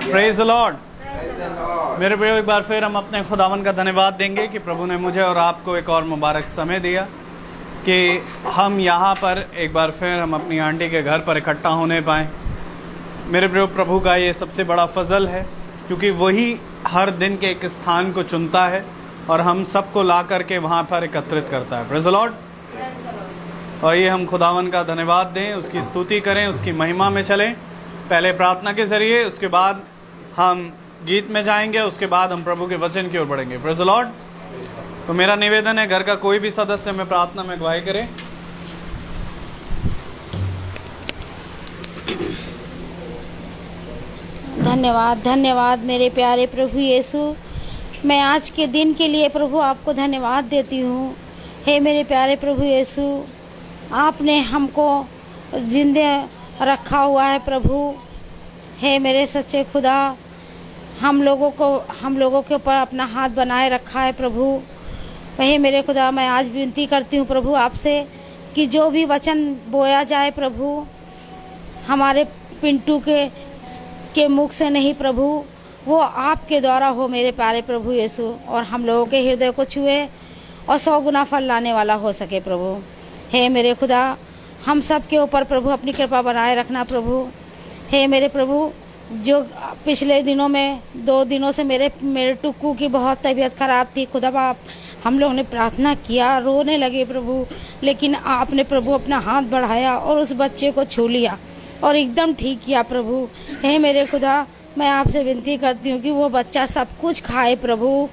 Praise the Lord. मेरे प्रियो, एक बार फिर हम अपने खुदावन का धन्यवाद देंगे कि प्रभु ने मुझे और आपको एक और मुबारक समय दिया कि हम यहाँ पर एक बार फिर हम अपनी आंटी के घर पर इकट्ठा होने पाएँ। मेरे प्रियो, प्रभु का ये सबसे बड़ा फजल है क्योंकि वही हर दिन के एक स्थान को चुनता है और हम सबको ला करके वहाँ पर एकत्रित करता है। Praise the Lord. और ये हम खुदावन का धन्यवाद दें, उसकी स्तुति करें, उसकी महिमा में चलें। पहले प्रार्थना के जरिए, उसके बाद हम गीत में जाएंगे, उसके बाद हम प्रभु के वचन की ओर बढ़ेंगे। Praise the Lord. तो मेरा निवेदन है, घर का कोई भी सदस्य में प्रार्थना में अगुवाई करे। धन्यवाद, धन्यवाद मेरे प्यारे प्रभु यीशु। मैं आज के दिन के लिए प्रभु आपको धन्यवाद देती हूँ। हे मेरे प्यारे प्रभु यीशु, आपने हमको जिंदे रखा हुआ है प्रभु। हे मेरे सच्चे खुदा, हम लोगों के ऊपर अपना हाथ बनाए रखा है प्रभु। हे मेरे खुदा, मैं आज विनती करती हूँ प्रभु आपसे कि जो भी वचन बोया जाए प्रभु, हमारे पिंटू के मुख से नहीं प्रभु, वो आपके द्वारा हो मेरे प्यारे प्रभु यीशु, और हम लोगों के हृदय को छुए और 100 गुना फल लाने वाला हो सके प्रभु। हे मेरे खुदा, हम सब के ऊपर प्रभु अपनी कृपा बनाए रखना प्रभु। हे मेरे प्रभु, जो पिछले दिनों में 2 दिनों से मेरे टुक्कू की बहुत तबीयत ख़राब थी खुदा बाप, हम लोगों ने प्रार्थना किया, रोने लगे प्रभु, लेकिन आपने प्रभु अपना हाथ बढ़ाया और उस बच्चे को छू लिया और एकदम ठीक किया प्रभु। हे मेरे खुदा, मैं आपसे विनती करती हूँ कि वो बच्चा सब कुछ खाए प्रभु,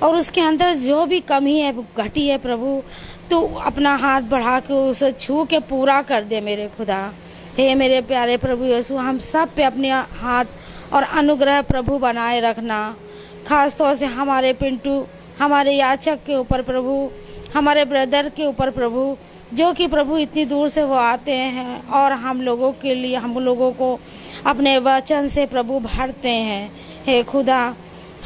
और उसके अंदर जो भी कमी है घटी है प्रभु, तो अपना हाथ बढ़ा के उसे छू के पूरा कर दे मेरे खुदा। हे मेरे प्यारे प्रभु यीशु, हम सब पे अपने हाथ और अनुग्रह प्रभु बनाए रखना, खास तौर से हमारे पिंटू, हमारे याचक के ऊपर प्रभु, हमारे ब्रदर के ऊपर प्रभु, जो कि प्रभु इतनी दूर से वो आते हैं और हम लोगों के लिए, हम लोगों को अपने वचन से प्रभु भरते हैं। हे खुदा,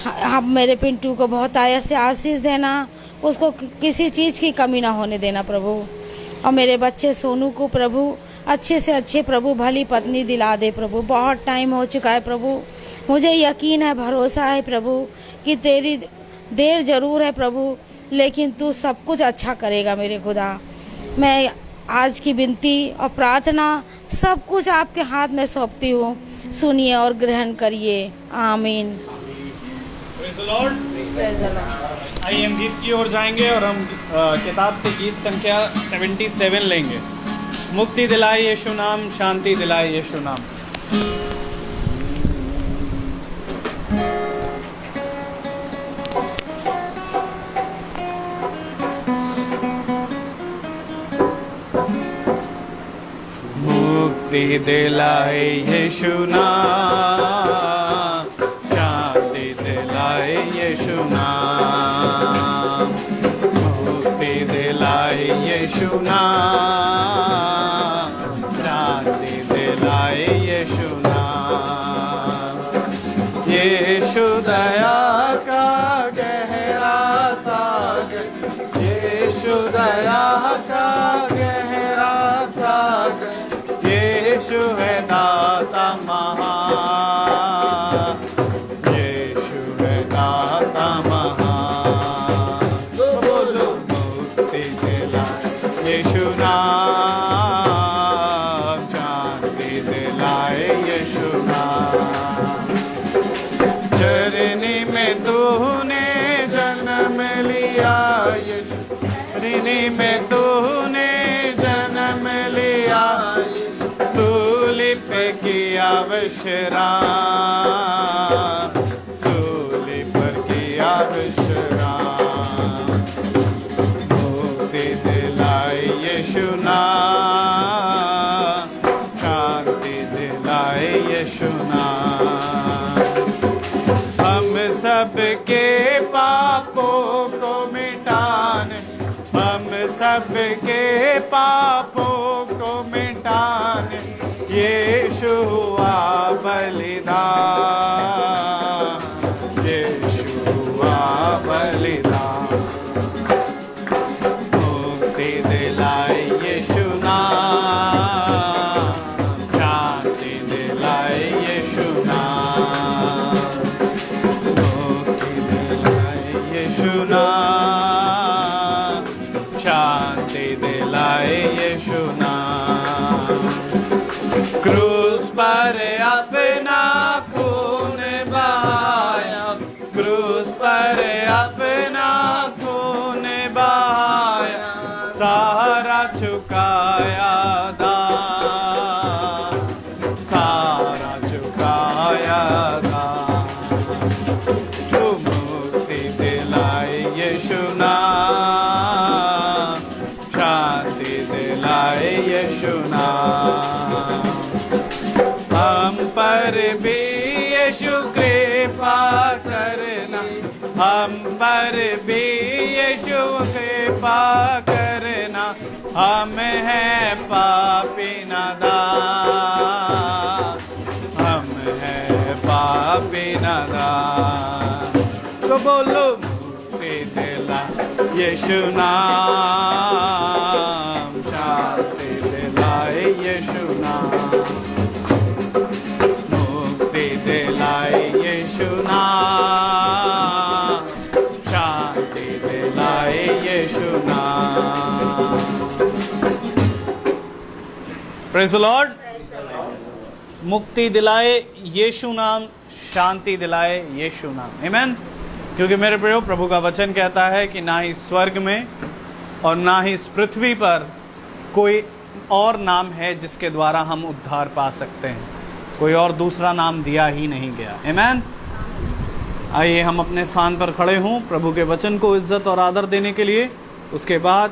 हम मेरे पिंटू को बहुत आया से आशीष देना, उसको किसी चीज़ की कमी ना होने देना प्रभु। और मेरे बच्चे सोनू को प्रभु अच्छे से अच्छे प्रभु भली पत्नी दिला दे प्रभु। बहुत टाइम हो चुका है प्रभु, मुझे यकीन है, भरोसा है प्रभु कि तेरी देर ज़रूर है प्रभु, लेकिन तू सब कुछ अच्छा करेगा मेरे खुदा। मैं आज की विनती और प्रार्थना सब कुछ आपके हाथ में सौंपती हूँ, सुनिए और ग्रहण करिए। आमीन। आइए हम गीत की ओर जाएंगे और हम किताब से गीत संख्या 77 लेंगे। मुक्ति दिलाए यीशु नाम, शांति दिलाए यीशु नाम। मुक्ति दिलाए यीशु नाम, शांति दिलाए यीशु नाम। मुक्ति दिलाए यीशु नाम, शांति दिलाए यीशु नाम। यीशु दया का गहरा सागर, यीशु दया का गहरा सागर, यीशु है दाता महान, यीशु है दाता महान। तो बोलो मुक्ति दिलाए यीशु नाम, शांति दिलाए यीशु नाम। चरनी में तूने जन्म लिया यीशु, चरनी में तूने जन्म लिया, सूली पे किया विश्राम, सूली पर किया विश्राम। मुक्ति दिलाए यीशु नाम, शांति दिलाए यीशु नाम। हम सबके पापों को मिटाने, हम सबके पापों को मिटाने यीशु हुआ बलिदान, यीशु हुआ बलिदान। मुक्ति दिलाए यीशु नाम, शांति दिलाए यीशु नाम। अपना खून बहाया, क्रूस पर अपना खून बहाया, सारा चुकाया दान, सारा चुकाया दान। तू मुक्ति दिलाए यीशु नाम, शांति दिलाए यीशु नाम। हम पर भी यीशु कृपा करना, हम पर भी यीशु कृपा करना, हम हैं पापी नादान, हम हैं पापी नादान। तो बोलो मुक्ति दिला यीशु नाम, शांति दिलाए यीशु नाम, मुक्ति दिलाए यीशु नाम, शांति दिलाए यीशु नाम। Praise the Lord. मुक्ति दिलाए यीशु नाम, शांति दिलाए यीशु नाम। आमीन। क्योंकि मेरे प्रियो, प्रभु का वचन कहता है कि ना ही स्वर्ग में और ना ही इस पृथ्वी पर कोई और नाम है जिसके द्वारा हम उद्धार पा सकते हैं। कोई और दूसरा नाम दिया ही नहीं गया। आमीन। आइए हम अपने स्थान पर खड़े हों प्रभु के वचन को इज्जत और आदर देने के लिए। उसके बाद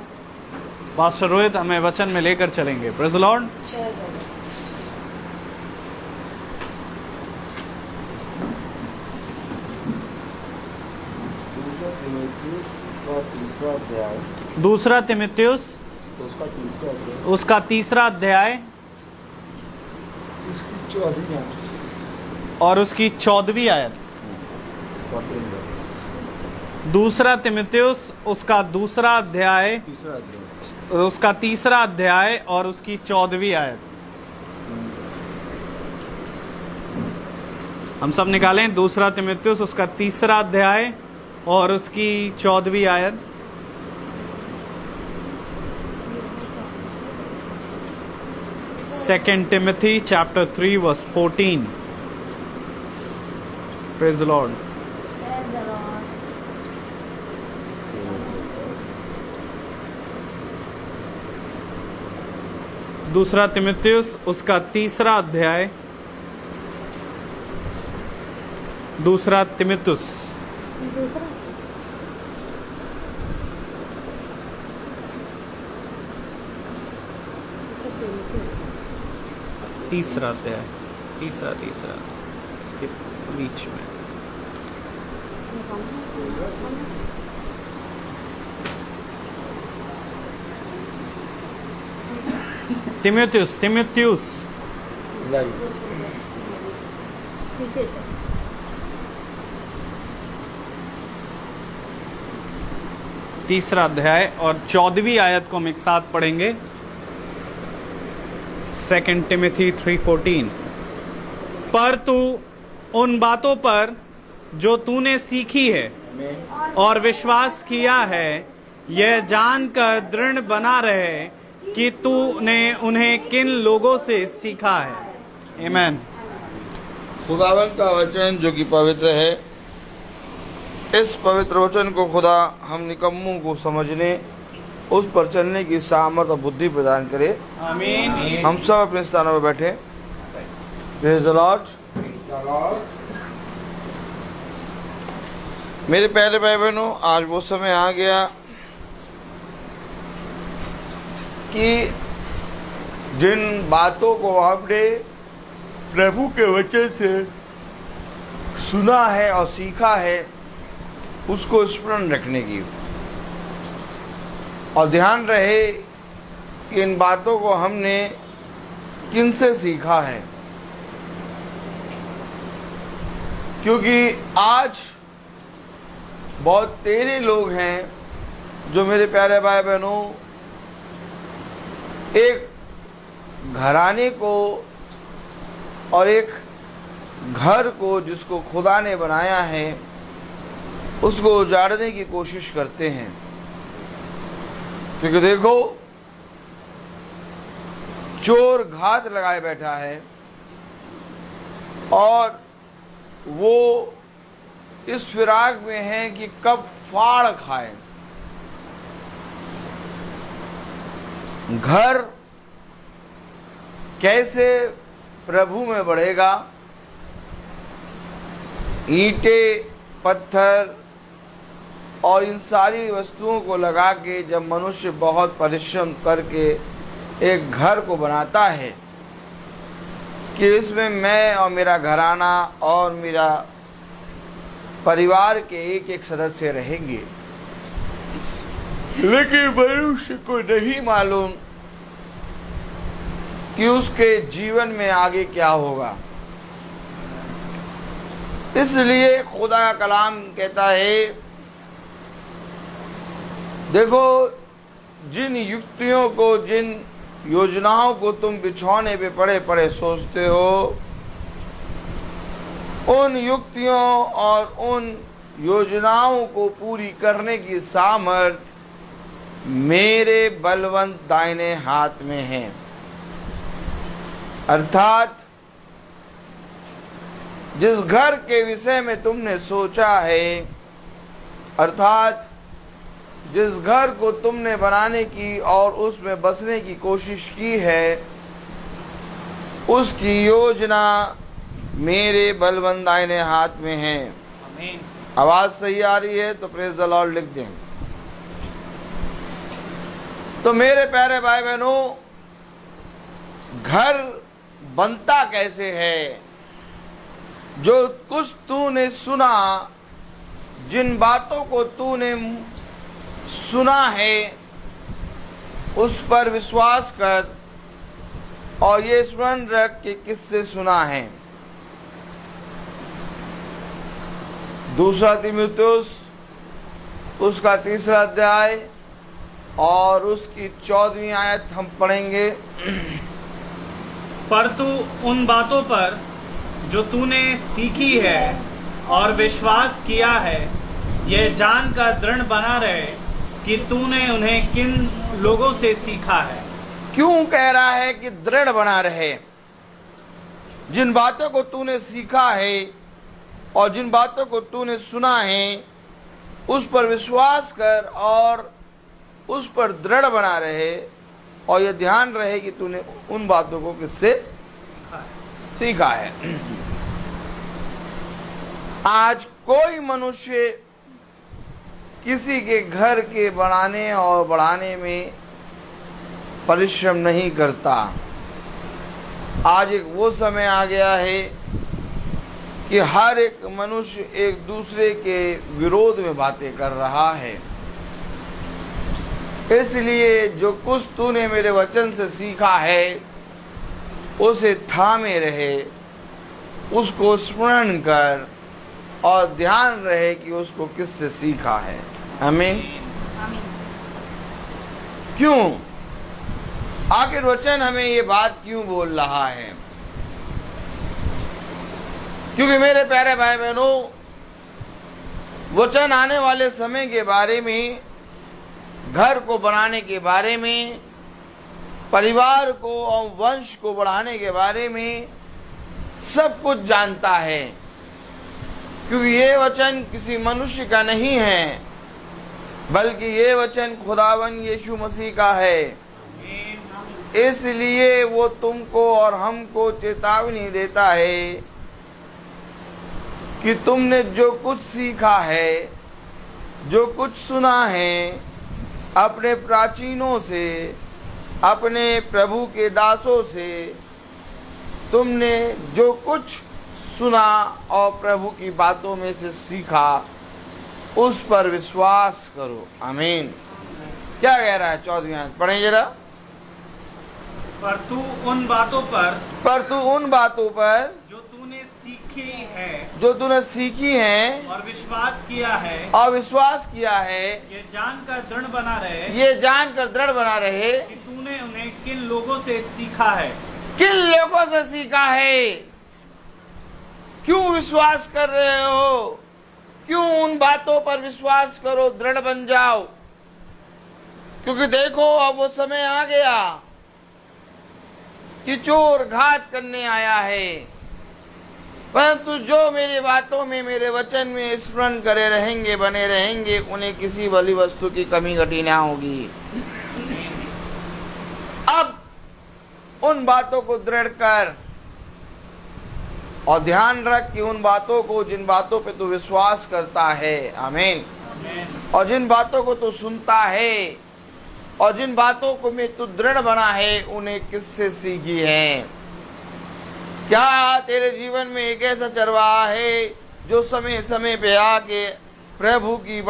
पास्टर रोहित हमें वचन में लेकर चलेंगे। Praise the Lord. दूसरा तिमुथियुस उसका तीसरा अध्याय और उसकी 14वीं आयत। दूसरा तिमुथियुस उसका दूसरा अध्याय, उसका तीसरा अध्याय और उसकी 14वीं आयत। हम सब निकालें। दूसरा तिमुथियुस उसका तीसरा अध्याय और उसकी 14वीं आयत। Second Timothy chapter 3 verse 14. Praise the Lord. दूसरा तिमुथियुस उसका तीसरा अध्याय, दूसरा तिमुथियुस तीसरा अध्याय, तीसरा इसके बीच में। तिमुथियुस तीसरा अध्याय और 14वीं आयत को हम एक साथ पढ़ेंगे। 2 Timothy 3:14। पर तू उन बातों पर जो तूने सीखी है और विश्वास किया है, यह जानकर दृढ़ बना रहे कि तूने उन्हें किन लोगों से सीखा है। आमीन। खुदावन का वचन जो कि पवित्र है, इस पवित्र वचन को खुदा हम निकम्मों को समझने, उस पर चलने की सामर्थ और बुद्धि प्रदान करे। आमीन। हम सब अपने स्थानों पर बैठे। Praise the Lord. मेरे प्यारे भाई बहनों, आज वो समय आ गया कि जिन बातों को आपने प्रभु के वचन से सुना है और सीखा है, उसको स्मरण रखने की, और ध्यान रहे कि इन बातों को हमने किन से सीखा है। क्योंकि आज बहुत तेरे लोग हैं जो, मेरे प्यारे भाई बहनों, एक घराने को और एक घर को जिसको खुदा ने बनाया है, उसको उजाड़ने की कोशिश करते हैं। क्योंकि देखो, चोर घात लगाए बैठा है, और वो इस फिराक में है कि कब फाड़ खाए। घर कैसे प्रभु में बढ़ेगा? ईंटें, पत्थर और इन सारी वस्तुओं को लगा के जब मनुष्य बहुत परिश्रम करके एक घर को बनाता है कि इसमें मैं और मेरा घराना और मेरा परिवार के एक एक सदस्य रहेंगे, लेकिन मनुष्य को नहीं मालूम कि उसके जीवन में आगे क्या होगा। इसलिए खुदा का कलाम कहता है, देखो जिन युक्तियों को, जिन योजनाओं को तुम बिछौने पे पड़े पड़े सोचते हो, उन युक्तियों और उन योजनाओं को पूरी करने की सामर्थ्य मेरे बलवंत दाहिने हाथ में है। अर्थात जिस घर के विषय में तुमने सोचा है, अर्थात जिस घर को तुमने बनाने की और उसमें बसने की कोशिश की है, उसकी योजना मेरे बलवंत दाहिने हाथ में है। आमीन। आवाज सही आ रही है तो प्रेज द लॉर्ड लिख दें। तो मेरे प्यारे भाई बहनों, घर बनता कैसे है? जो कुछ तूने सुना, जिन बातों को तूने सुना है, उस पर विश्वास कर और ये स्मरण रख कि किससे सुना है। दूसरा तीमुथियुस उसका 3रा अध्याय और उसकी 14वीं आयत हम पढ़ेंगे। पर तू उन बातों पर जो तूने सीखी है और विश्वास किया है, यह जानकर दृढ़ बना रहे कि तूने उन्हें किन लोगों से सीखा है। क्यों कह रहा है कि दृढ़ बना रहे? जिन बातों को तूने सीखा है और जिन बातों को तूने सुना है, उस पर विश्वास कर और उस पर दृढ़ बना रहे, और यह ध्यान रहे कि तूने उन बातों को किससे सीखा है। आज कोई मनुष्य किसी के घर के बनाने और बढ़ाने में परिश्रम नहीं करता। आज एक वो समय आ गया है कि हर एक मनुष्य एक दूसरे के विरोध में बातें कर रहा है। इसलिए जो कुछ तूने मेरे वचन से सीखा है, उसे थामे रहे, उसको स्मरण कर और ध्यान रहे कि उसको किससे सीखा है। आमीन। क्यों? आखिर वचन हमें ये बात क्यों बोल रहा है? क्योंकि मेरे प्यारे भाई बहनों, वचन आने वाले समय के बारे में, घर को बनाने के बारे में, परिवार को और वंश को बढ़ाने के बारे में सब कुछ जानता है। क्योंकि ये वचन किसी मनुष्य का नहीं है, बल्कि ये वचन खुदावन यीशु मसीह का है। इसलिए वो तुमको और हमको चेतावनी देता है कि तुमने जो कुछ सीखा है, जो कुछ सुना है अपने प्राचीनों से, अपने प्रभु के दासों से, तुमने जो कुछ सुना और प्रभु की बातों में से सीखा, उस पर विश्वास करो। आमीन। क्या कह रहा है 14वीं आयत? पढ़ें जरा। पर तू उन बातों पर जो तूने सीखी है, जो तूने सीखी है और विश्वास किया है, ये जानकर दृढ़ बना रहे कि तूने उन्हें किन लोगों से सीखा है। किन लोगों से सीखा है? क्यों विश्वास कर रहे हो? क्यों उन बातों पर विश्वास करो, दृढ़ बन जाओ? क्योंकि देखो, अब वो समय आ गया कि चोर घात करने आया है। परंतु जो मेरी बातों में, मेरे वचन में स्मरण करे रहेंगे, बने रहेंगे, उन्हें किसी भली वस्तु की कमी घटी ना होगी। अब उन बातों को दृढ़ कर और ध्यान रख कि उन बातों को, जिन बातों पे तू विश्वास करता है, आमीन, और जिन बातों को तू सुनता है और जिन बातों को में तू दृढ़ बना है, उन्हें किससे सीखी है? क्या तेरे जीवन में एक ऐसा चरवाहा है जो समय समय पे आके प्रभु की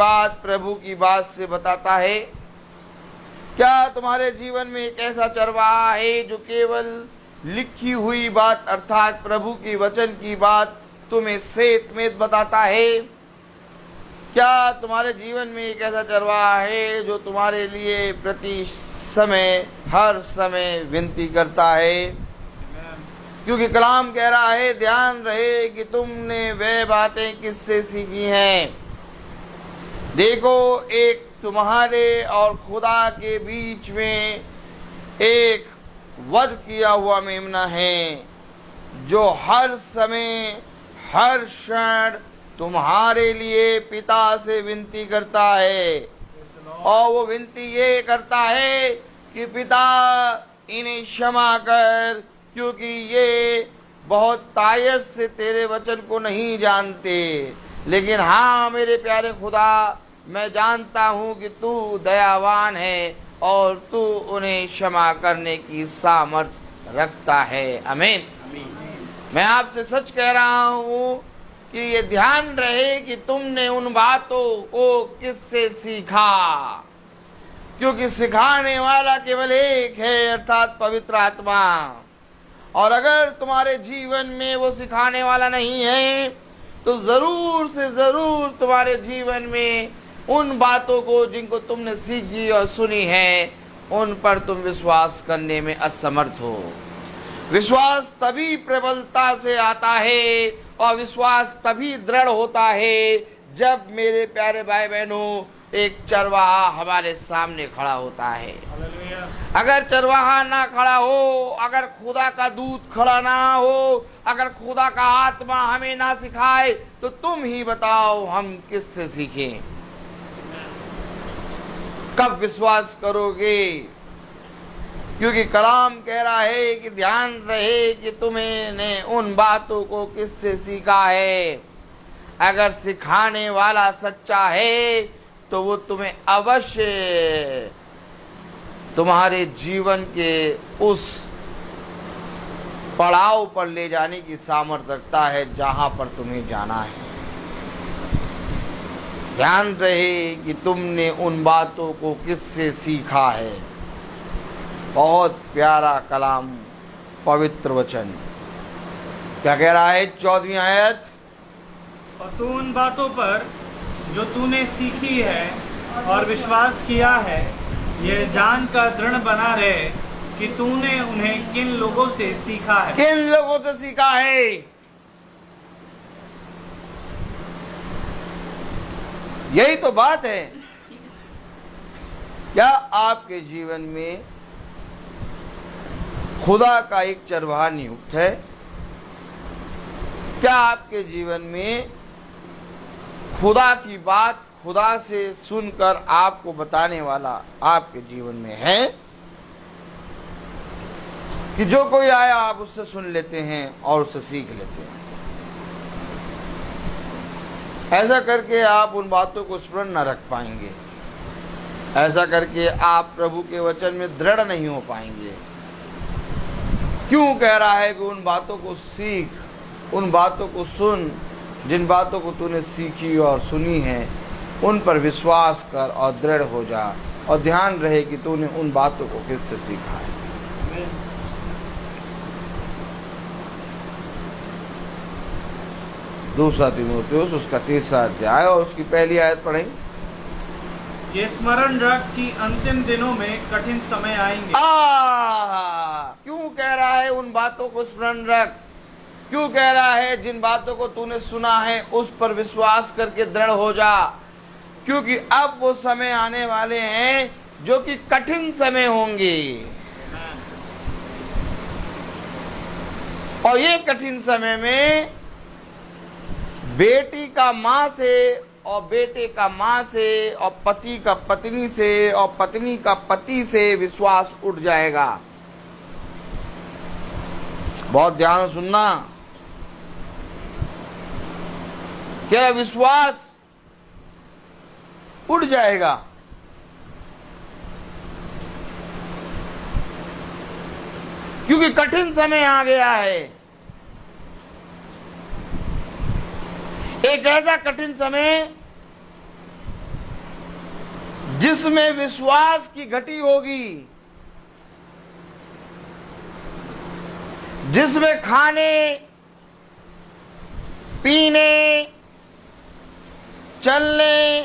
बात से बताता है? क्या तुम्हारे जीवन में एक ऐसा चरवाहा है जो केवल लिखी हुई बात अर्थात प्रभु की वचन की बात तुम्हें सेत बताता है? क्या तुम्हारे जीवन में एक ऐसा चरवाहा है जो तुम्हारे लिए प्रति समय, हर समय विनती करता है? क्योंकि कलाम कह रहा है, ध्यान रहे कि तुमने वे बातें किससे सीखी हैं। देखो, एक तुम्हारे और खुदा के बीच में एक वध किया हुआ मेमना है जो हर समय, हर क्षण तुम्हारे लिए पिता से विनती करता है, और वो विनती ये करता है कि पिता इन्हें क्षमा कर, क्योंकि ये बहुत तायत से तेरे वचन को नहीं जानते। लेकिन हाँ मेरे प्यारे खुदा, मैं जानता हूँ कि तू दयावान है और तू उन्हें क्षमा करने की सामर्थ रखता है। आमीन। मैं आपसे सच कह रहा हूँ कि ये ध्यान रहे कि तुमने उन बातों को किससे सीखा, क्योंकि सिखाने वाला केवल एक है, अर्थात पवित्र आत्मा। और अगर तुम्हारे जीवन में वो सिखाने वाला नहीं है तो जरूर से जरूर तुम्हारे जीवन में उन बातों को जिनको तुमने सीखी और सुनी है, उन पर तुम विश्वास करने में असमर्थ हो। विश्वास तभी प्रबलता से आता है और विश्वास तभी दृढ़ होता है जब, मेरे प्यारे भाई बहनों, एक चरवाहा हमारे सामने खड़ा होता है। अगर चरवाहा ना खड़ा हो, अगर खुदा का दूत खड़ा ना हो, अगर खुदा का आत्मा हमें ना सिखाए, तो तुम ही बताओ हम किससे सीखें? कब विश्वास करोगे? क्योंकि कलाम कह रहा है कि ध्यान रहे कि तुमने उन बातों को किससे सीखा है। अगर सिखाने वाला सच्चा है तो वो तुम्हें अवश्य तुम्हारे जीवन के उस पड़ाव पर ले जाने की सामर्थ्य रखता है जहां पर तुम्हें जाना है। ध्यान रहे कि तुमने उन बातों को किससे सीखा है। बहुत प्यारा कलाम, पवित्र वचन। क्या कह रहा है 14वीं आयत? और तू उन बातों पर जो तूने सीखी है और विश्वास किया है, ये जानकर दृढ़ बना रहे कि तूने उन्हें किन लोगों से सीखा है। किन लोगों से सीखा है? यही तो बात है। क्या आपके जीवन में खुदा का एक चरवाहा नियुक्त है? क्या आपके जीवन में खुदा की बात खुदा से सुनकर आपको बताने वाला आपके जीवन में है? कि जो कोई आया आप उससे सुन लेते हैं और उससे सीख लेते हैं। ऐसा करके आप उन बातों को स्मरण न रख पाएंगे। ऐसा करके आप प्रभु के वचन में दृढ़ नहीं हो पाएंगे। क्यों कह रहा है कि उन बातों को सीख, उन बातों को सुन, जिन बातों को तूने सीखी और सुनी है उन पर विश्वास कर और दृढ़ हो जा, और ध्यान रहे कि तूने उन बातों को किससे सीखा है। दूसरा तीमुथियुस उसका 3रा अध्याय और उसकी पहली आयत पढ़ेंगे। ये स्मरण रख कि अंतिम दिनों में कठिन समय आएंगे। क्यों कह रहा है उन बातों को स्मरण रख? क्यों कह रहा है जिन बातों को तूने सुना है उस पर विश्वास करके दृढ़ हो जा? क्योंकि अब वो समय आने वाले हैं जो कि कठिन समय होंगे, और ये कठिन समय में बेटी का माँ से और बेटे का माँ से और पति का पत्नी से और पत्नी का पति से विश्वास उठ जाएगा। बहुत ध्यान से सुनना, क्या विश्वास उठ जाएगा। क्योंकि कठिन समय आ गया है, एक ऐसा कठिन समय जिसमें विश्वास की घटी होगी, जिसमें खाने पीने चलने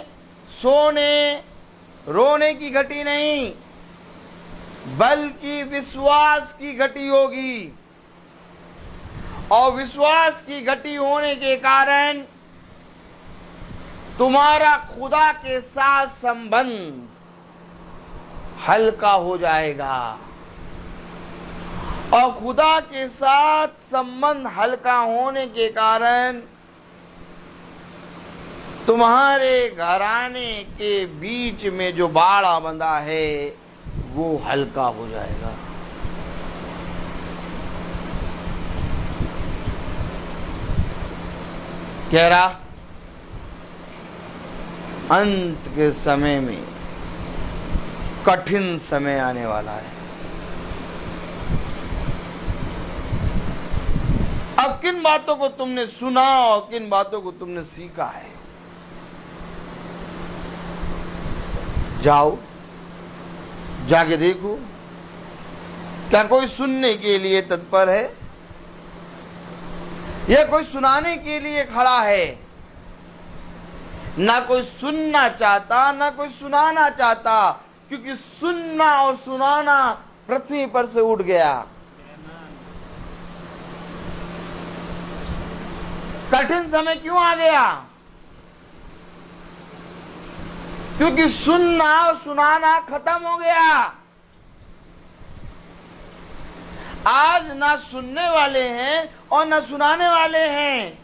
सोने रोने की घटी नहीं, बल्कि विश्वास की घटी होगी। और विश्वास की घटी होने के कारण तुम्हारा खुदा के साथ संबंध हल्का हो जाएगा। और खुदा के साथ संबंध हल्का होने के कारण तुम्हारे घराने के बीच में जो बाड़ा बंधा है वो हल्का हो जाएगा। कह रहा अंत के समय में कठिन समय आने वाला है। अब किन बातों को तुमने सुना और किन बातों को तुमने सीखा है, जाओ जाके देखो, क्या कोई सुनने के लिए तत्पर है या कोई सुनाने के लिए खड़ा है। ना कोई सुनना चाहता ना कोई सुनाना चाहता, क्योंकि सुनना और सुनाना पृथ्वी पर से उठ गया। कठिन समय क्यों आ गया? क्योंकि सुनना और सुनाना खत्म हो गया। आज ना सुनने वाले हैं और ना सुनाने वाले हैं।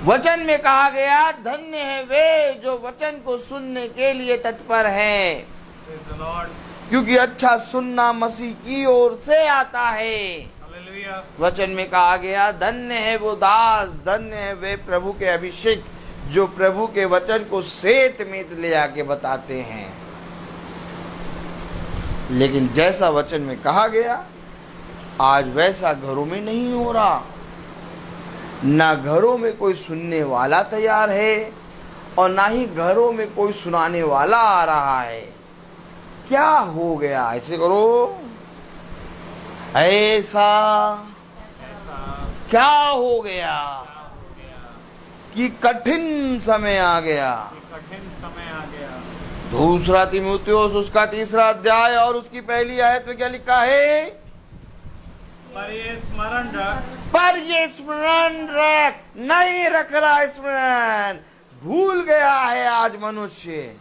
वचन में कहा गया, धन्य है वे जो वचन को सुनने के लिए तत्पर है, क्योंकि अच्छा सुनना मसीह की ओर से आता है। वचन में कहा गया, धन्य है वो दास, धन्य है वे प्रभु के अभिषेक जो प्रभु के वचन को सेत में ले आके बताते हैं। लेकिन जैसा वचन में कहा गया, आज वैसा घरों में नहीं हो रहा। ना घरों में कोई सुनने वाला तैयार है और ना ही घरों में कोई सुनाने वाला आ रहा है। क्या हो गया? ऐसे करो, ऐसा क्या हो गया कि कठिन समय आ गया। दूसरा तीमुथियुस उसका 3 अध्याय और उसकी पहली आयत में क्या लिखा है? पर ये स्मरण रख, नहीं रख रहा स्मरण, भूल गया है आज मनुष्य।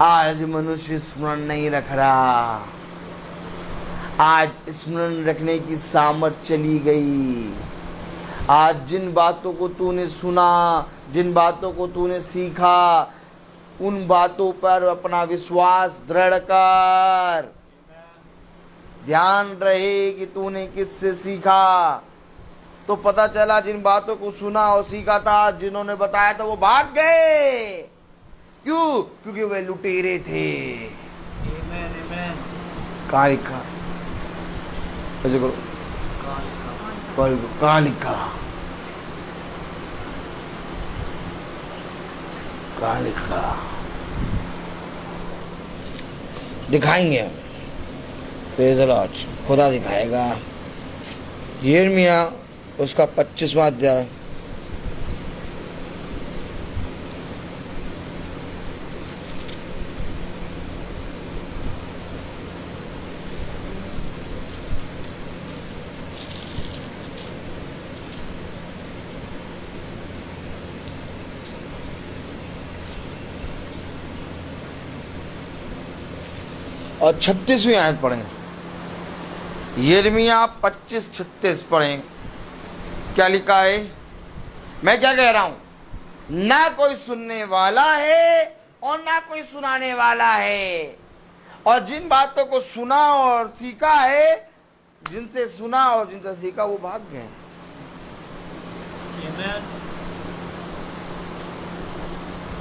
आज मनुष्य स्मरण नहीं रख रहा। आज स्मरण रखने की सामर्थ चली गई। आज जिन बातों को तूने सुना, जिन बातों को तूने सीखा, उन बातों पर अपना विश्वास दृढ़ कर। ध्यान रहे कि तूने किससे सीखा। तो पता चला जिन बातों को सुना और सीखा था, जिन्होंने बताया था वो भाग गए। क्यों? क्योंकि वे लुटेरे थे। कहाँ लिखा? ऐसे करो, कहाँ लिखा? कहाँ लिखा? दिखाएंगे हम। Praise the Lord. खुदा दिखाएगा। यिर्मयाह उसका 25वां अध्याय और 36वीं आयत पढ़ें। यिर्मयाह 25:36 पढ़ें। क्या लिखा है? मैं क्या कह रहा हूं? ना कोई सुनने वाला है और ना कोई सुनाने वाला है, और जिन बातों को सुना और सीखा है, जिनसे सुना और जिनसे सीखा वो भाग गए।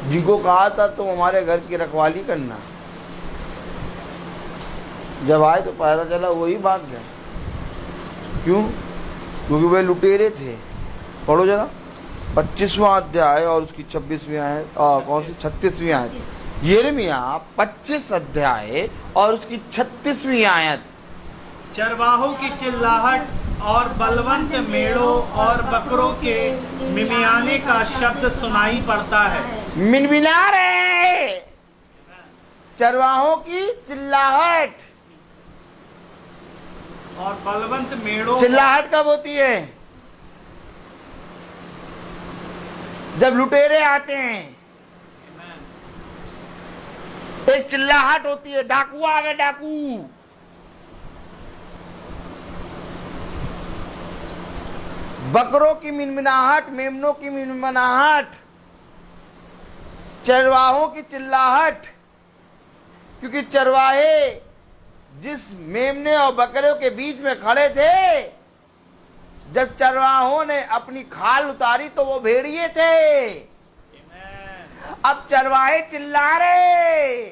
जिनको कहा था तुम हमारे घर की रखवाली करना, जब आए तो पता चला वही भाग गए। क्यों? क्योंकि वे लुटेरे थे। पढ़ो जरा 25वां अध्याय और उसकी 26वीं आयत, कौन सी 36वीं आयत। यिर्मयाह 25 अध्याय और उसकी 36वीं आयत। चरवाहों की चिल्लाहट और बलवंत मेढ़ों और बकरों के मिमियाने का शब्द सुनाई पड़ता है। मिनमिना रहे, चरवाहों की चिल्लाहट। और बलवंत मेढ़ों। चिल्लाहट कब होती है? जब लुटेरे आते हैं, एक चिल्लाहट होती है, डाकू आ गए डाकू। बकरों की मिनमिनाहट, मेमनों की मिनमिनाहट, चरवाहों की चिल्लाहट। क्योंकि चरवाहे जिस मेमने और बकरों के बीच में खड़े थे, जब चरवाहों ने अपनी खाल उतारी तो वो भेड़िए थे। अब चरवाहे चिल्ला रहे,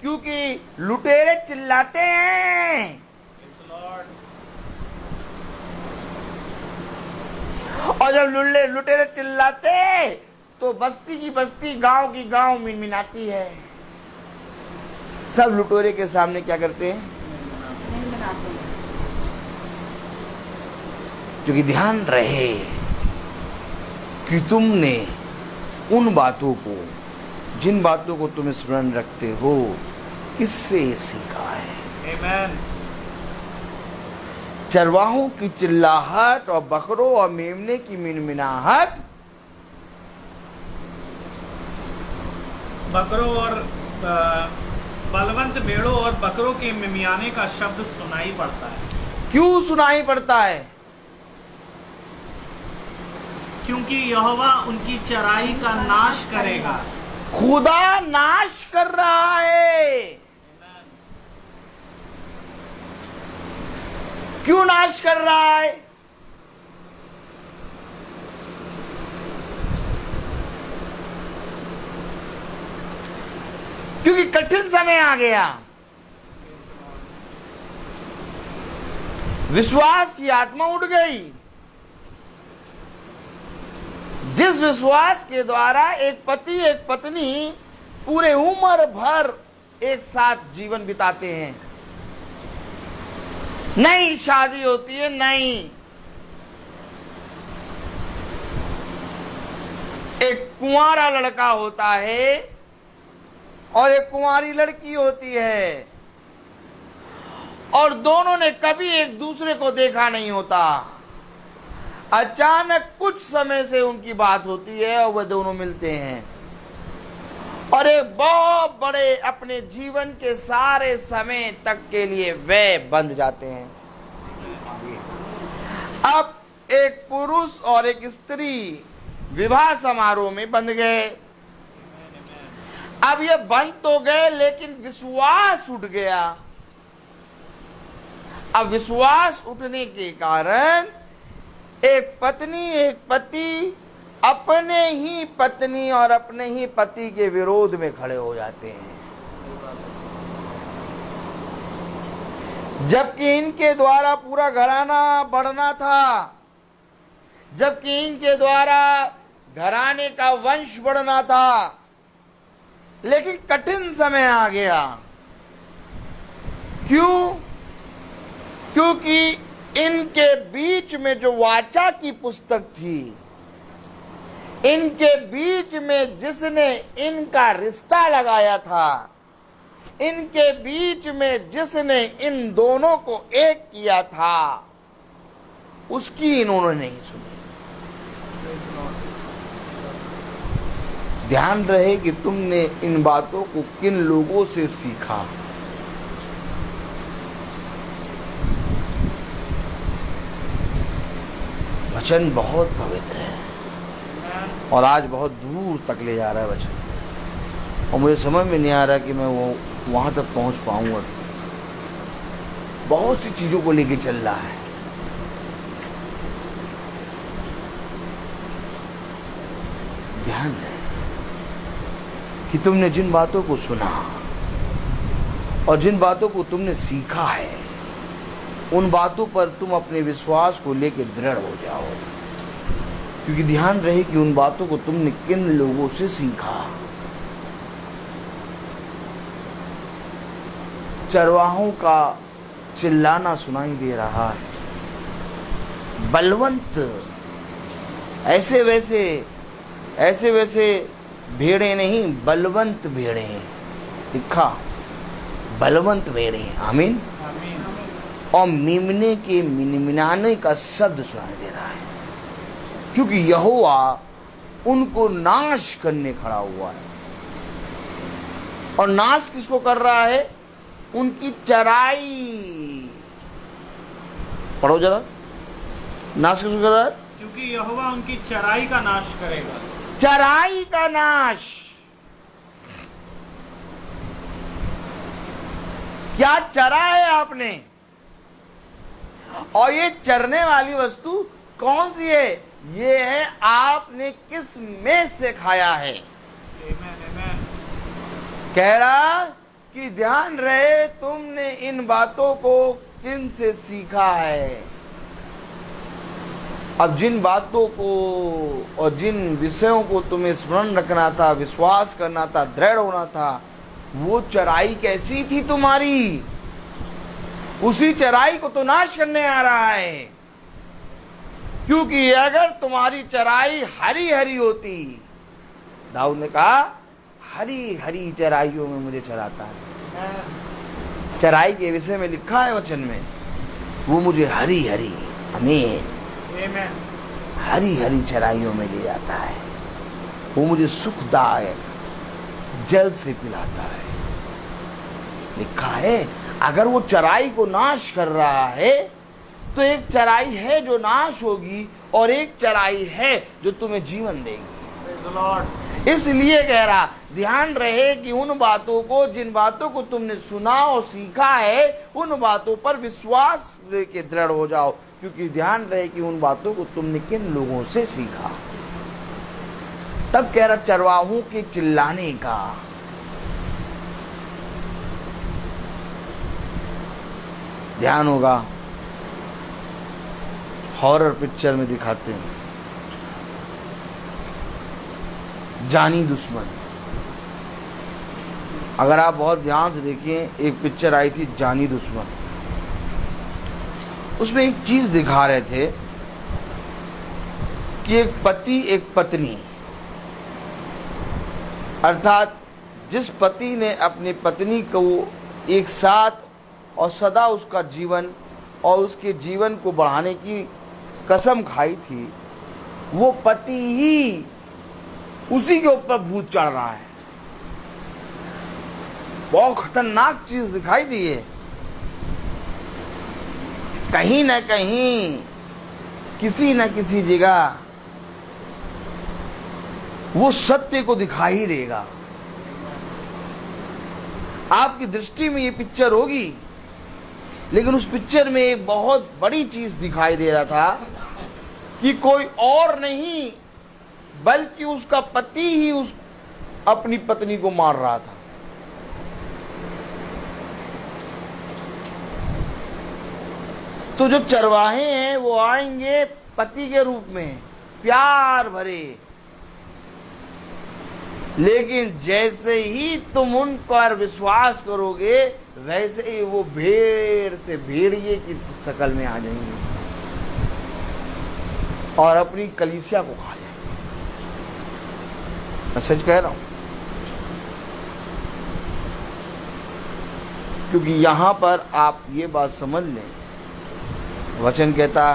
क्योंकि लुटेरे चिल्लाते हैं। और जब लुटेरे चिल्लाते तो बस्ती की बस्ती, गांव की गांव मिनमिनाती है। सब लुटेरे के सामने क्या करते हैं? क्योंकि ध्यान रहे कि तुमने उन बातों को, जिन बातों को तुम स्मरण रखते हो, किससे सीखा है। आमीन। चरवाहों की चिल्लाहट और बकरों और मेमने की मिनमिनाहट, बकरों और बलवंत मेढ़ों और बकरों के मिमियाने का शब्द सुनाई पड़ता है। क्यों सुनाई पड़ता है? क्योंकि यहोवा उनकी चराई का नाश करेगा। खुदा नाश कर रहा है। क्यों नाश कर रहा है? क्योंकि कठिन समय आ गया। विश्वास की आत्मा उठ गई। जिस विश्वास के द्वारा एक पति एक पत्नी पूरे उम्र भर एक साथ जीवन बिताते हैं, नई शादी होती है, नई एक कुंवारा लड़का होता है और एक कुंवारी लड़की होती है, और दोनों ने कभी एक दूसरे को देखा नहीं होता। अचानक कुछ समय से उनकी बात होती है और वह दोनों मिलते हैं और एक बहुत बड़े अपने जीवन के सारे समय तक के लिए वे बंध जाते हैं। अब एक पुरुष और एक स्त्री विवाह समारोह में बंध गए। अब ये बंद तो गए, लेकिन विश्वास उठ गया। अब विश्वास उठने के कारण एक पत्नी एक पति अपने ही पत्नी और अपने ही पति के विरोध में खड़े हो जाते हैं, जबकि इनके द्वारा पूरा घराना बढ़ना था, जबकि इनके द्वारा घराने का वंश बढ़ना था। लेकिन कठिन समय आ गया। क्यों? क्योंकि इनके बीच में जो वाचा की पुस्तक थी, इनके बीच में जिसने इनका रिश्ता लगाया था, इनके बीच में जिसने इन दोनों को एक किया था, उसकी इन्होंने नहीं सुनी। ध्यान रहे कि तुमने इन बातों को किन लोगों से सीखा। वचन बहुत पवित्र है और आज बहुत दूर तक ले जा रहा है वचन, और मुझे समझ में नहीं आ रहा कि मैं वो वहां तक पहुंच पाऊंगा। बहुत सी चीजों को लेके चल रहा है। ध्यान रहे कि तुमने जिन बातों को सुना और जिन बातों को तुमने सीखा है, उन बातों पर तुम अपने विश्वास को लेकर दृढ़ हो जाओ। क्योंकि ध्यान रहे कि उन बातों को तुमने किन लोगों से सीखा। चरवाहों का चिल्लाना सुनाई दे रहा है। बलवंत ऐसे वैसे भेड़े नहीं, बलवंत भेड़े लिखा, बलवंत भेड़े। आमीन। और मेमने के मिनमिनाने का शब्द सुनाई दे रहा है, क्योंकि यहोवा उनको नाश करने खड़ा हुआ है। और नाश किसको कर रहा है? उनकी चराई। पढ़ो जरा, नाश किसको कर रहा है? क्योंकि यहोवा उनकी चराई का नाश करेगा। चराई का नाश। क्या चरा है आपने? और ये चरने वाली वस्तु कौन सी है? ये है आपने किस में से खाया है। कह रहा कि ध्यान रहे तुमने इन बातों को किन से सीखा है। अब जिन बातों को और जिन विषयों को तुम्हें स्मरण रखना था, विश्वास करना था, दृढ़ होना था, वो चराई कैसी थी तुम्हारी? उसी चराई को तो नाश करने आ रहा है। क्योंकि अगर तुम्हारी चराई हरी हरी होती, दाऊद ने कहा हरी हरी चराइयों में मुझे चराता है। चराई के विषय में लिखा है वचन में, वो मुझे हरी हरी, आमीन, हरी हरी चराइयों में ले जाता है। वो मुझे सुखदायक जल से पिलाता है। लिखा है अगर वो चराई को नाश कर रहा है तो एक चराई है जो नाश होगी और एक चराई है जो तुम्हें जीवन देगी। इसलिए कह रहा ध्यान रहे कि उन बातों को, जिन बातों को तुमने सुना और सीखा है, उन बातों पर विश्वास लेके दृढ़ हो जाओ। क्योंकि ध्यान रहे कि उन बातों को तुमने किन लोगों से सीखा। तब कह रहा चरवाहों के चिल्लाने का। ध्यान होगा हॉरर पिक्चर में दिखाते हैं जानी दुश्मन। अगर आप बहुत ध्यान से देखिए, एक पिक्चर आई थी जानी दुश्मन। उसमें एक चीज दिखा रहे थे कि एक पति एक पत्नी, अर्थात जिस पति ने अपनी पत्नी को एक साथ और सदा उसका जीवन और उसके जीवन को बढ़ाने की कसम खाई थी, वो पति ही उसी के ऊपर भूत चढ़ रहा है। बहुत खतरनाक चीज दिखाई दी है। कहीं न कहीं किसी न किसी जगह वो सत्य को दिखाई ही देगा। आपकी दृष्टि में ये पिक्चर होगी, लेकिन उस पिक्चर में एक बहुत बड़ी चीज दिखाई दे रहा था कि कोई और नहीं बल्कि उसका पति ही उस अपनी पत्नी को मार रहा था। तो जो चरवाहे हैं वो आएंगे पति के रूप में, प्यार भरे, लेकिन जैसे ही तुम उन पर विश्वास करोगे वैसे ही वो भेड़ से भेड़िए की शक्ल में आ जाएंगे और अपनी कलीसिया को खा जाएंगे। मैं सच कह रहा हूं, क्योंकि यहां पर आप ये बात समझ लें, वचन कहता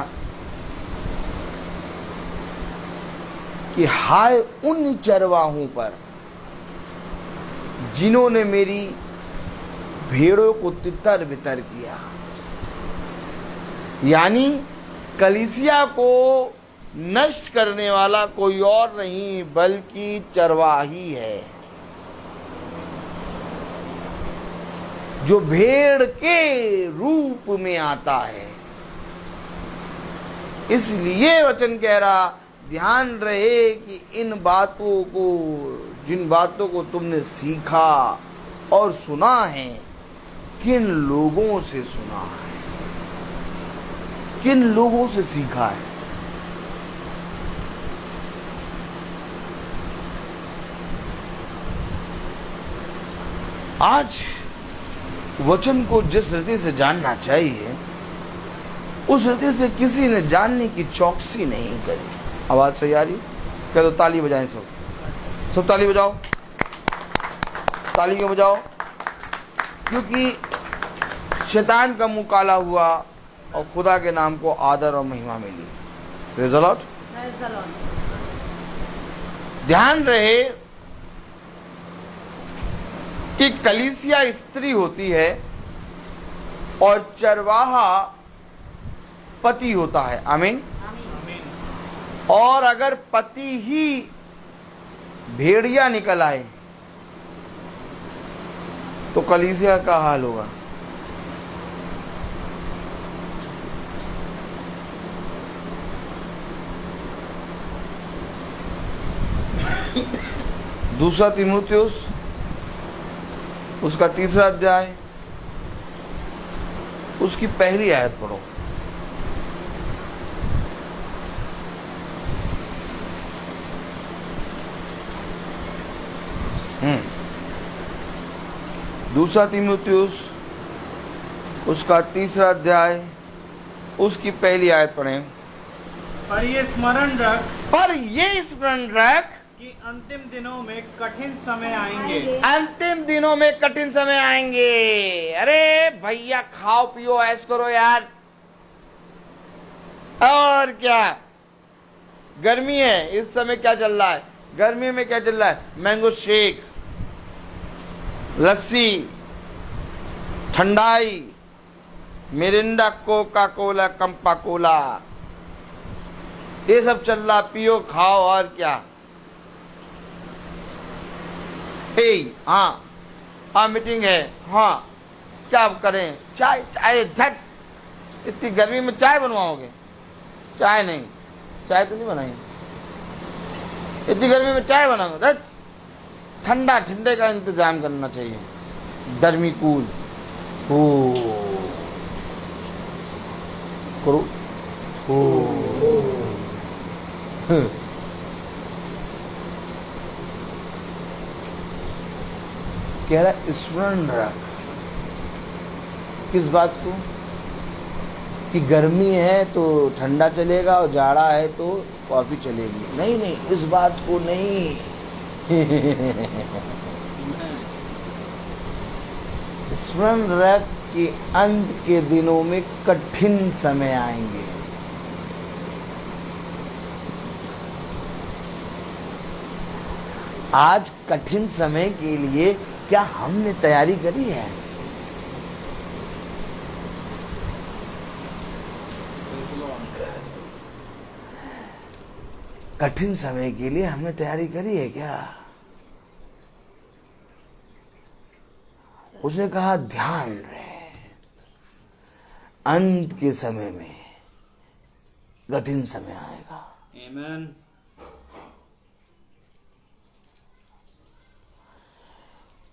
कि हाय उन चरवाहों पर जिन्होंने मेरी भेड़ों को तितर बितर किया। यानी कलीसिया को नष्ट करने वाला कोई और नहीं बल्कि चरवाही है, जो भेड़ के रूप में आता है। इसलिए वचन कह रहा, ध्यान रहे कि इन बातों को, जिन बातों को तुमने सीखा और सुना है, किन लोगों से सुना है, किन लोगों से सीखा है। आज वचन को जिस रीति से जानना चाहिए, उस रीति से किसी ने जानने की चौकसी नहीं करी। आवाज सही आ रही? कह दो ताली बजाएं सब, सब ताली बजाओ, ताली क्यों बजाओ? क्योंकि शैतान का मुंह काला हुआ और खुदा के नाम को आदर और महिमा मिली। Praise the Lord. ध्यान रहे कि कलीसिया स्त्री होती है और चरवाहा पति होता है। आमीन। और अगर पति ही भेड़िया निकल आए तो कलीसिया का हाल होगा। दूसरा तीमुथियुस उसका 3रा अध्याय उसकी पहली आयत पढ़ो। दूसरा तीमुथियुस उसका 3रा अध्याय उसकी पहली आयत पढ़ें। पर ये स्मरण रख कि अंतिम दिनों में कठिन समय आएंगे। अंतिम दिनों में कठिन समय आएंगे। अरे भैया खाओ पियो ऐश करो यार, और क्या। गर्मी है, इस समय क्या चल रहा है? गर्मी में क्या चल रहा है? मैंगो शेक, लस्सी, ठंडाई, मिरिंडा, कोका कोला, कंपा कोला, ये सब चल रहा। पियो खाओ और क्या। हाँ मीटिंग है, हाँ क्या करें? चाय, चाय धक, इतनी गर्मी में चाय बनवाओगे? चाय नहीं, चाय तो नहीं बनाई। इतनी गर्मी में चाय बनाओगे? धक, ठंडा ठंडे का इंतजाम करना चाहिए। दर्मी कूल करो। कह रहा स्मरण रख, किस बात को? कि गर्मी है तो ठंडा चलेगा और जाड़ा है तो कॉफी चलेगी। नहीं नहीं, इस बात को नहीं। स्मरण रख कि अंत के दिनों में कठिन समय आएंगे। आज कठिन समय के लिए क्या हमने तैयारी करी है? कठिन समय के लिए हमने तैयारी करी है क्या? उसने कहा ध्यान रहे, अंत के समय में कठिन समय आएगा। आमीन।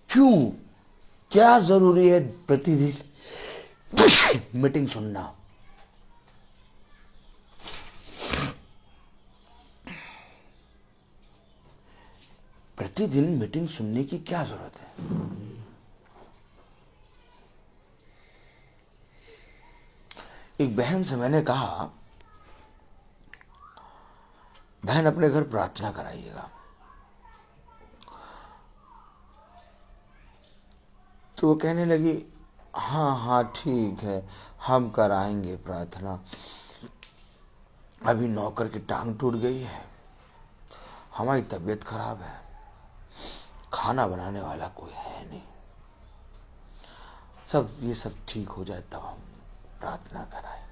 क्यों, क्या जरूरी है प्रतिदिन मीटिंग सुनना? प्रतिदिन मीटिंग सुनने की क्या जरूरत है? एक बहन से मैंने कहा, बहन अपने घर प्रार्थना कराइएगा। तो वो कहने लगी, हाँ हाँ ठीक है, हम कराएंगे प्रार्थना। अभी नौकर की टांग टूट गई है, हमारी तबीयत खराब है, खाना बनाने वाला कोई है नहीं, सब ये सब ठीक हो जाए तब हम प्रार्थना कराएं।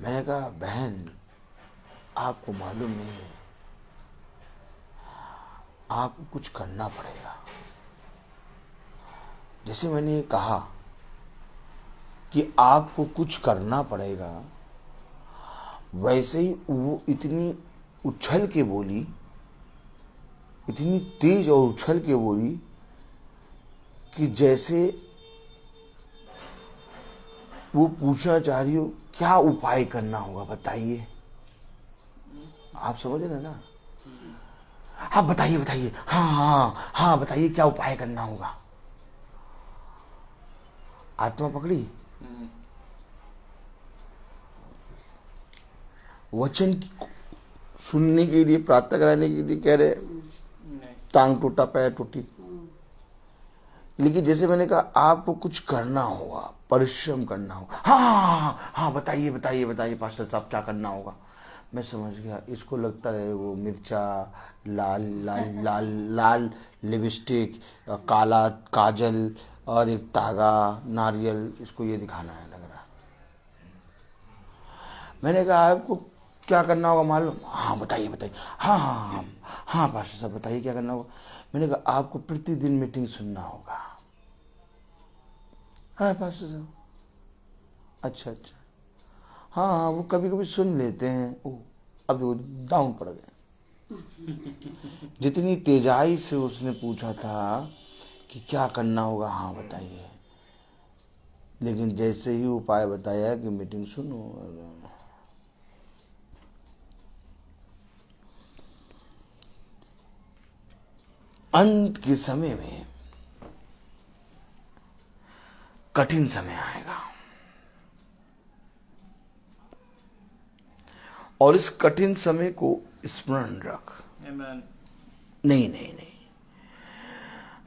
मैंने कहा बहन, आपको मालूम नहीं है, आपको कुछ करना पड़ेगा। जैसे मैंने कहा कि आपको कुछ करना पड़ेगा, वैसे ही वो इतनी उछल के बोली, इतनी तेज और उछल के बोली कि जैसे वो पूछना चाह रही हो क्या उपाय करना होगा बताइए। आप समझ रहे ना? हाँ बताइए बताइए, हाँ हाँ हाँ बताइए क्या उपाय करना होगा। आत्मा पकड़ी, वचन सुनने के लिए, प्रार्थना कराने के लिए कह रहे, टांग टूटा पैर टूटी। लेकिन जैसे मैंने कहा आपको कुछ करना होगा, परिश्रम करना होगा। हाँ हाँ हाँ हाँ बताइए बताइए बताइए पास्टर साहब क्या करना होगा। मैं समझ गया, इसको लगता है वो मिर्चा, लाल लाल लाल लाल लिपस्टिक, काला काजल और एक तागा नारियल, इसको ये दिखाना है लग रहा। मैंने कहा आपको क्या करना होगा मालूम? हाँ बताइए बताइए, हाँ हाँ हाँ हाँ पास्टर साहब बताइए क्या करना होगा। मैंने कहा आपको प्रतिदिन मीटिंग सुनना होगा। हाँ पास्टर साहब, अच्छा अच्छा, हाँ हाँ वो कभी कभी सुन लेते हैं। ओ अब वो डाउन पड़ गए। जितनी तेजाई से उसने पूछा था कि क्या करना होगा, हाँ बताइए, लेकिन जैसे ही उपाय बताया कि मीटिंग सुनो, अंत के समय में कठिन समय आएगा और इस कठिन समय को स्मरण रख। Amen. नहीं नहीं नहीं,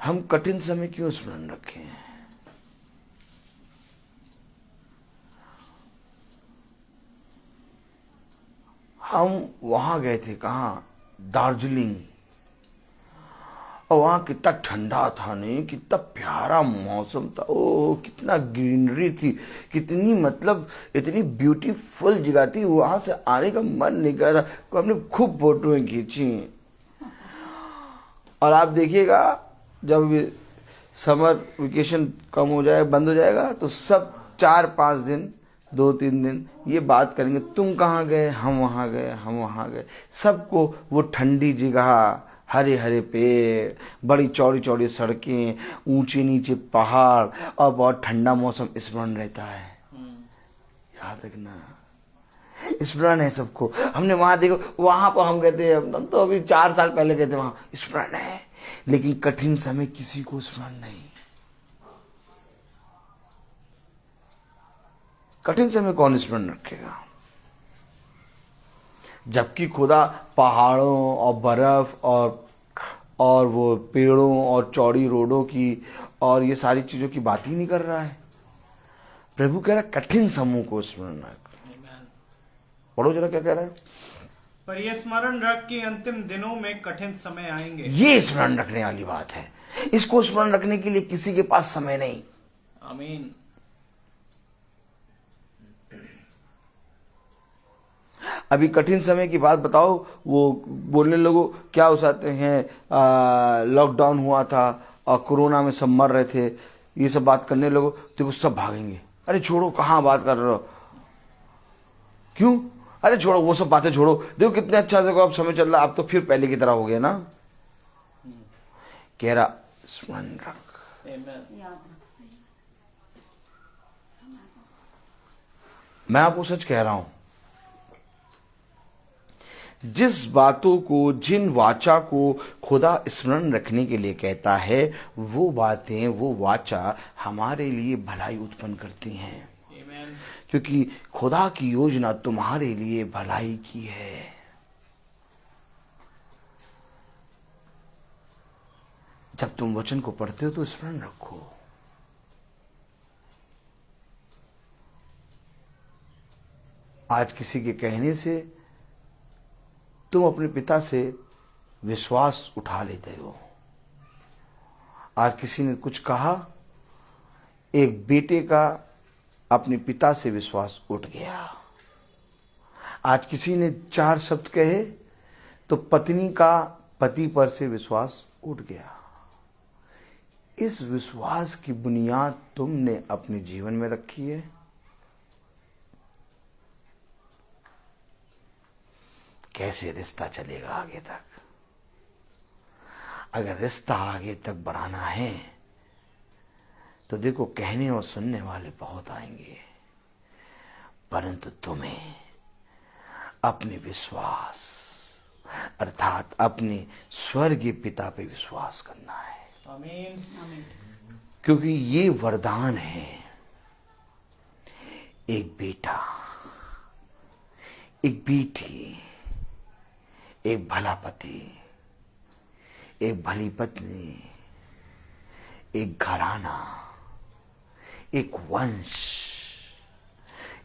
हम कठिन समय क्यों स्मरण रखें? हम वहां गए थे, कहाँ? दार्जिलिंग, और वहां कितना ठंडा था, नहीं कितना प्यारा मौसम था, ओ कितना ग्रीनरी थी, कितनी मतलब इतनी ब्यूटीफुल जगह थी, वहां से आने का मन नहीं कर रहा था। तो हमने खूब फोटोएं खींची। और आप देखिएगा जब समर वेकेशन कम हो जाए, बंद हो जाएगा, तो सब 4-5 दिन 2-3 दिन ये बात करेंगे, तुम कहाँ गए, हम वहाँ गए, हम वहाँ गए। सबको वो ठंडी जगह, हरे हरे पेड़, बड़ी चौड़ी चौड़ी सड़कें, ऊंचे नीचे पहाड़ और बहुत ठंडा मौसम स्मरण रहता है। याद रखना, स्मरण है सबको। हमने वहां देखो, वहां पर हम गए थे, हम तो अभी 4 साल पहले गए थे, वहां स्मरण है। लेकिन कठिन समय किसी को स्मरण नहीं। कठिन समय कौन स्मरण रखेगा? जबकि खुदा पहाड़ों और बर्फ और वो पेड़ों और चौड़ी रोडों की और ये सारी चीजों की बात ही नहीं कर रहा है। प्रभु कह रहा है कठिन समूह को स्मरण रख। पढ़ो जरा क्या कह रहा है। पर ये स्मरण रख कि अंतिम दिनों में कठिन समय आएंगे। ये स्मरण रखने वाली बात है। इसको स्मरण रखने के लिए किसी के पास समय नहीं। आमीन। अभी कठिन समय की बात बताओ, वो बोलने लोगों क्या उसाते हैं, लॉकडाउन हुआ था और कोरोना में सब मर रहे थे, ये सब बात करने लोगों, देखो सब भागेंगे। अरे छोड़ो, कहाँ बात कर रहे हो, क्यों? अरे छोड़ो वो सब बातें, छोड़ो, देखो कितने अच्छा देखो अब समय चल रहा है, अब तो फिर पहले की तरह हो गया ना। कह रहा स्मरण रख। मैं आपको सच कह रहा हूं, जिस बातों को, जिन वाचा को खुदा स्मरण रखने के लिए कहता है, वो बातें, वो वाचा हमारे लिए भलाई उत्पन्न करती हैं। क्योंकि खुदा की योजना तुम्हारे लिए भलाई की है। जब तुम वचन को पढ़ते हो तो स्मरण रखो। आज किसी के कहने से तुम अपने पिता से विश्वास उठा लेते हो। आज किसी ने कुछ कहा, एक बेटे का अपने पिता से विश्वास उठ गया। आज किसी ने 4 शब्द कहे तो पत्नी का पति पर से विश्वास उठ गया। इस विश्वास की बुनियाद तुमने अपने जीवन में रखी है? कैसे रिश्ता चलेगा आगे तक? अगर रिश्ता आगे तक बढ़ाना है तो देखो, कहने और सुनने वाले बहुत आएंगे, परंतु तुम्हें अपने विश्वास अर्थात अपने स्वर्गीय पिता पे विश्वास करना है। आमीन। क्योंकि ये वरदान है, एक बेटा, एक बेटी, एक भला पति, एक भली पत्नी, एक घराना, एक वंश,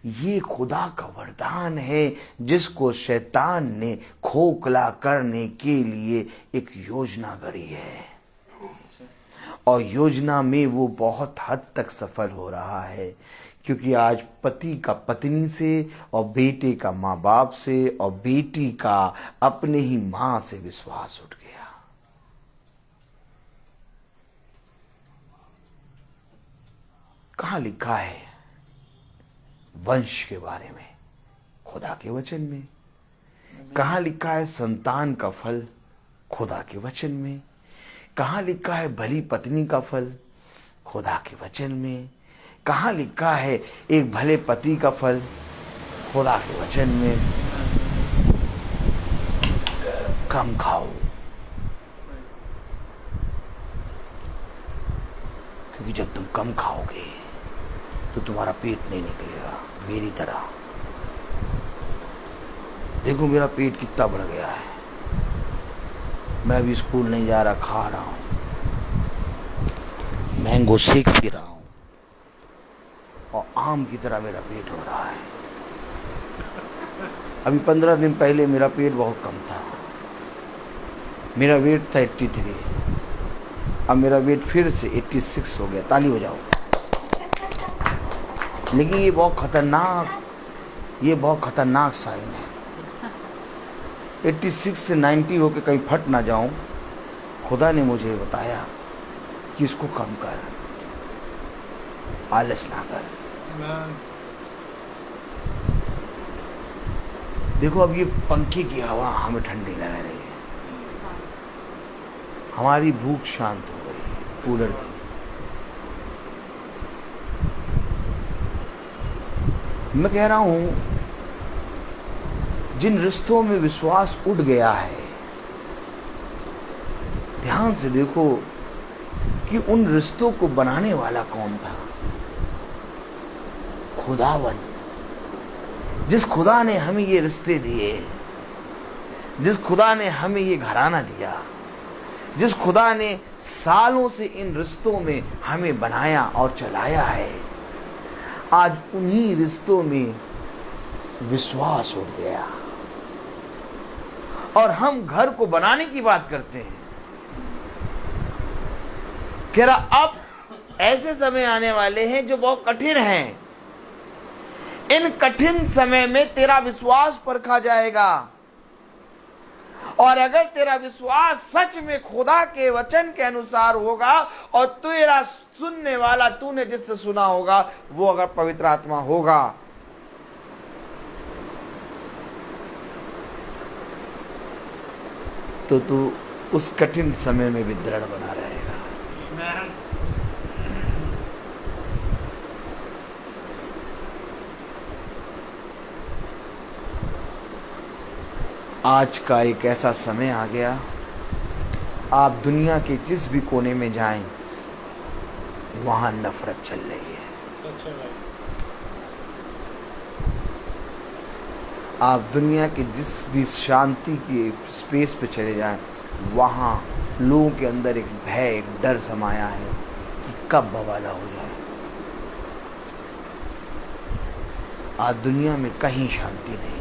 ये खुदा का वरदान है जिसको शैतान ने खोखला करने के लिए एक योजना गढ़ी है, और योजना में वो बहुत हद तक सफल हो रहा है। क्योंकि आज पति का पत्नी से, और बेटे का माँ बाप से, और बेटी का अपने ही माँ से विश्वास उठ गया। कहाँ लिखा है वंश के बारे में? खुदा के वचन में। कहाँ लिखा है संतान का फल? खुदा के वचन में। कहाँ लिखा है भली पत्नी का फल? खुदा के वचन में। कहाँ लिखा है एक भले पति का फल? खुदा के वचन में। कम खाओ, क्योंकि जब तुम कम खाओगे तो तुम्हारा पेट नहीं निकलेगा मेरी तरह। देखो मेरा पेट कितना बढ़ गया है, मैं अभी स्कूल नहीं जा रहा, खा रहा हूं, मैंगो शेक पी रहा हूं, और आम की तरह मेरा पेट हो रहा है। अभी 15 दिन पहले मेरा पेट बहुत कम था, मेरा वेट था 83, अब मेरा वेट फिर से 86 हो गया। ताली हो जाओ। लेकिन ये बहुत खतरनाक साइन है। 86 से 90 होके कहीं फट ना जाऊं। खुदा ने मुझे बताया कि इसको कम कर, आलस ना कर। देखो अब ये पंखे की हवा हमें ठंडी लग रही है, हमारी भूख शांत हो गई कूलर की। मैं कह रहा हूं, जिन रिश्तों में विश्वास उठ गया है, ध्यान से देखो कि उन रिश्तों को बनाने वाला कौन था? खुदावन। जिस खुदा ने हमें ये रिश्ते दिए, जिस खुदा ने हमें ये घराना दिया, जिस खुदा ने सालों से इन रिश्तों में हमें बनाया और चलाया है, आज उन्हीं रिश्तों में विश्वास उठ गया और हम घर को बनाने की बात करते हैं। कह रहा अब ऐसे समय आने वाले हैं जो बहुत कठिन हैं। इन कठिन समय में तेरा विश्वास परखा जाएगा, और अगर तेरा विश्वास सच में खुदा के वचन के अनुसार होगा, और तेरा सुनने वाला, तूने जिससे सुना होगा, वो अगर पवित्र आत्मा होगा, तो तू उस कठिन समय में भी दृढ़ बना रहेगा। आज का एक ऐसा समय आ गया, आप दुनिया के जिस भी कोने में जाएं, वहां नफरत चल रही है। आप दुनिया के जिस भी शांति की स्पेस पे चले जाएं, वहां लोगों के अंदर एक भय, एक डर समाया है कि कब बवाला हो जाए। आज दुनिया में कहीं शांति नहीं है।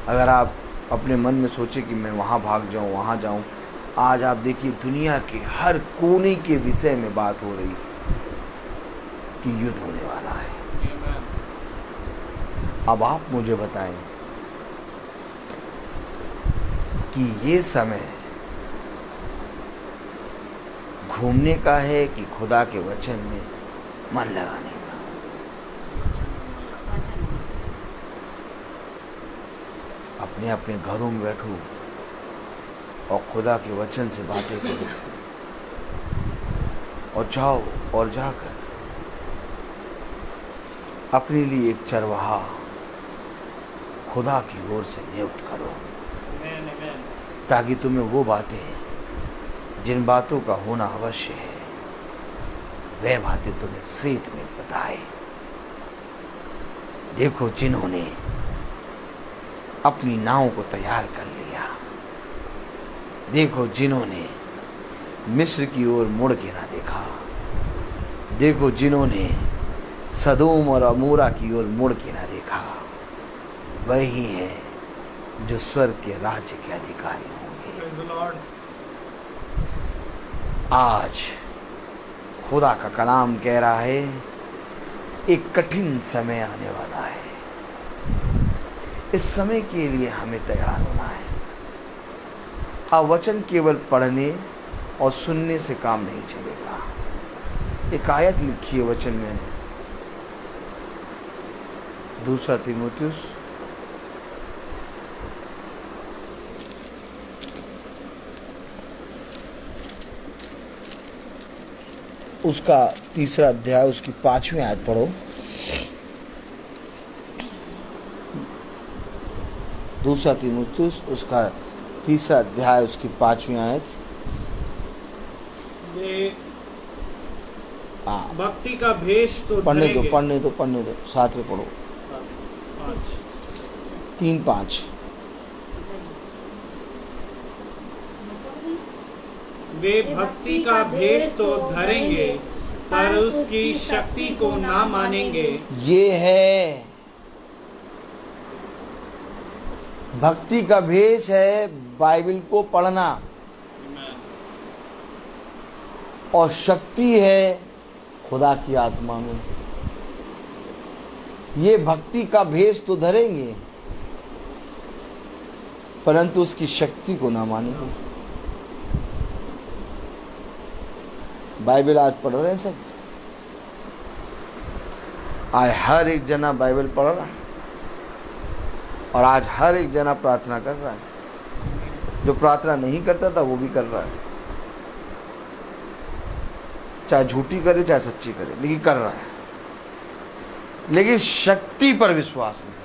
अगर आप अपने मन में सोचे कि मैं वहाँ भाग जाऊँ, वहाँ जाऊँ, आज आप देखिए दुनिया के हर कोने के विषय में बात हो रही कि युद्ध होने वाला है। अब आप मुझे बताएं कि ये समय घूमने का है कि खुदा के वचन में मन लगाने का? अपने अपने घरों में बैठो और खुदा के वचन से बातें करो और जाओ और जाकर अपने लिए एक चरवाहा खुदा की ओर से नियुक्त करो, ताकि तुम्हें वो बातें जिन बातों का होना अवश्य है वह बातें तुम्हें सीध में बताए। देखो, जिन्होंने अपनी नाव को तैयार कर लिया, देखो जिन्होंने मिस्र की ओर मुड़ के ना देखा, देखो जिन्होंने सदोम और अमोरा की ओर मुड़ के ना देखा, वही है जो स्वर्ग के राज्य के अधिकारी होंगे। आज खुदा का कलाम कह रहा है एक कठिन समय आने वाला है। इस समय के लिए हमें तैयार होना है। अब वचन केवल पढ़ने और सुनने से काम नहीं चलेगा। एक आयत लिखी है वचन में, 2 तीमुथियुस उसका 3 अध्याय उसकी 5वीं आयत पढ़ो। 2 तीमुथियुस उसका 3 अध्याय उसकी 5वीं आयत। भक्ति का भेष तो पढ़ने दो साथ में पढ़ो। 3-5 वे भक्ति का भेष तो धरेंगे पर उसकी शक्ति को ना मानेंगे। ये है भक्ति का भेष है बाइबल को पढ़ना, और शक्ति है खुदा की आत्मा में। ये भक्ति का भेष तो धरेंगे परंतु उसकी शक्ति को ना मानेंगे। बाइबल आज पढ़ रहे हैं सब, आज हर एक जना बाइबल पढ़ रहा है और आज हर एक जना प्रार्थना कर रहा है। जो प्रार्थना नहीं करता था वो भी कर रहा है, चाहे झूठी करे चाहे सच्ची करे, लेकिन कर रहा है। लेकिन शक्ति पर विश्वास नहीं,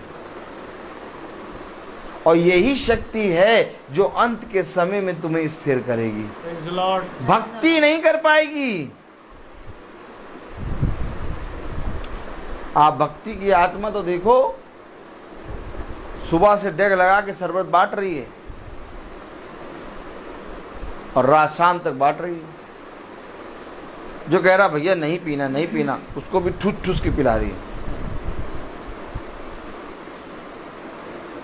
और यही शक्ति है जो अंत के समय में तुम्हें स्थिर करेगी। भक्ति नहीं कर पाएगी। आप भक्ति की आत्मा तो देखो, सुबह से डेग लगा के शरबत बांट रही है और रात शाम तक बांट रही है। जो कह रहा भैया नहीं पीना उसको भी ठूस ठूस के पिला रही है।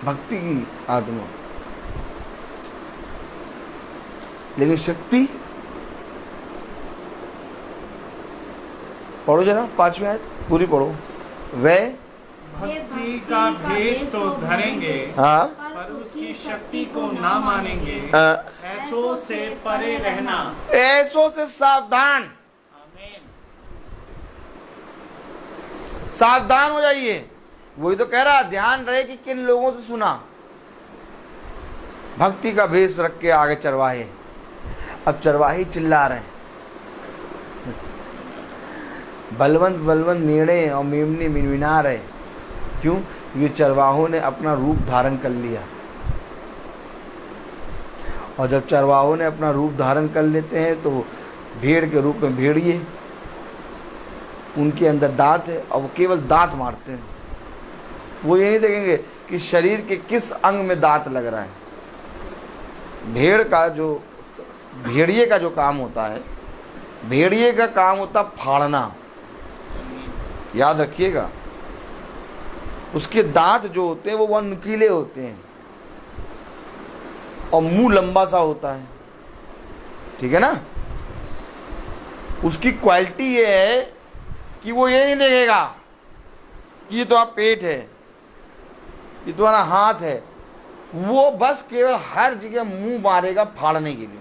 भक्ति की आत्मा। लेकिन शक्ति, पढ़ो जरा 5वीं आयत पूरी पढ़ो। वे भक्ति का भेष तो धरेंगे हाँ पर उसकी शक्ति को ना मानेंगे। ऐसों से परे रहना, ऐसों से सावधान। आमीन। सावधान हो जाइए। वही तो कह रहा, ध्यान रहे कि किन लोगों से सुना। भक्ति का भेष रख के आगे चरवाहे, अब चरवाहे चिल्ला रहे हैं। बलवंत मेढ़े और मेमने मिनमिना रहे। क्यों? ये चरवाहों ने अपना रूप धारण कर लिया, और जब चरवाहों ने अपना रूप धारण कर लेते हैं तो भेड़ के रूप में भेड़िए, उनके अंदर दांत है और वो केवल दांत मारते हैं। वो ये नहीं देखेंगे कि शरीर के किस अंग में दांत लग रहा है। भेड़िए का जो काम होता है, भेड़िए का काम होता फाड़ना, याद रखिएगा। उसके दांत जो होते हैं वो बहुत नुकीले होते हैं और मुंह लंबा सा होता है, ठीक है ना। उसकी क्वालिटी ये है कि वो ये नहीं देखेगा कि ये तो आप पेट है, ये तुम्हारा हाथ है, वो बस केवल हर जगह मुंह मारेगा फाड़ने के लिए।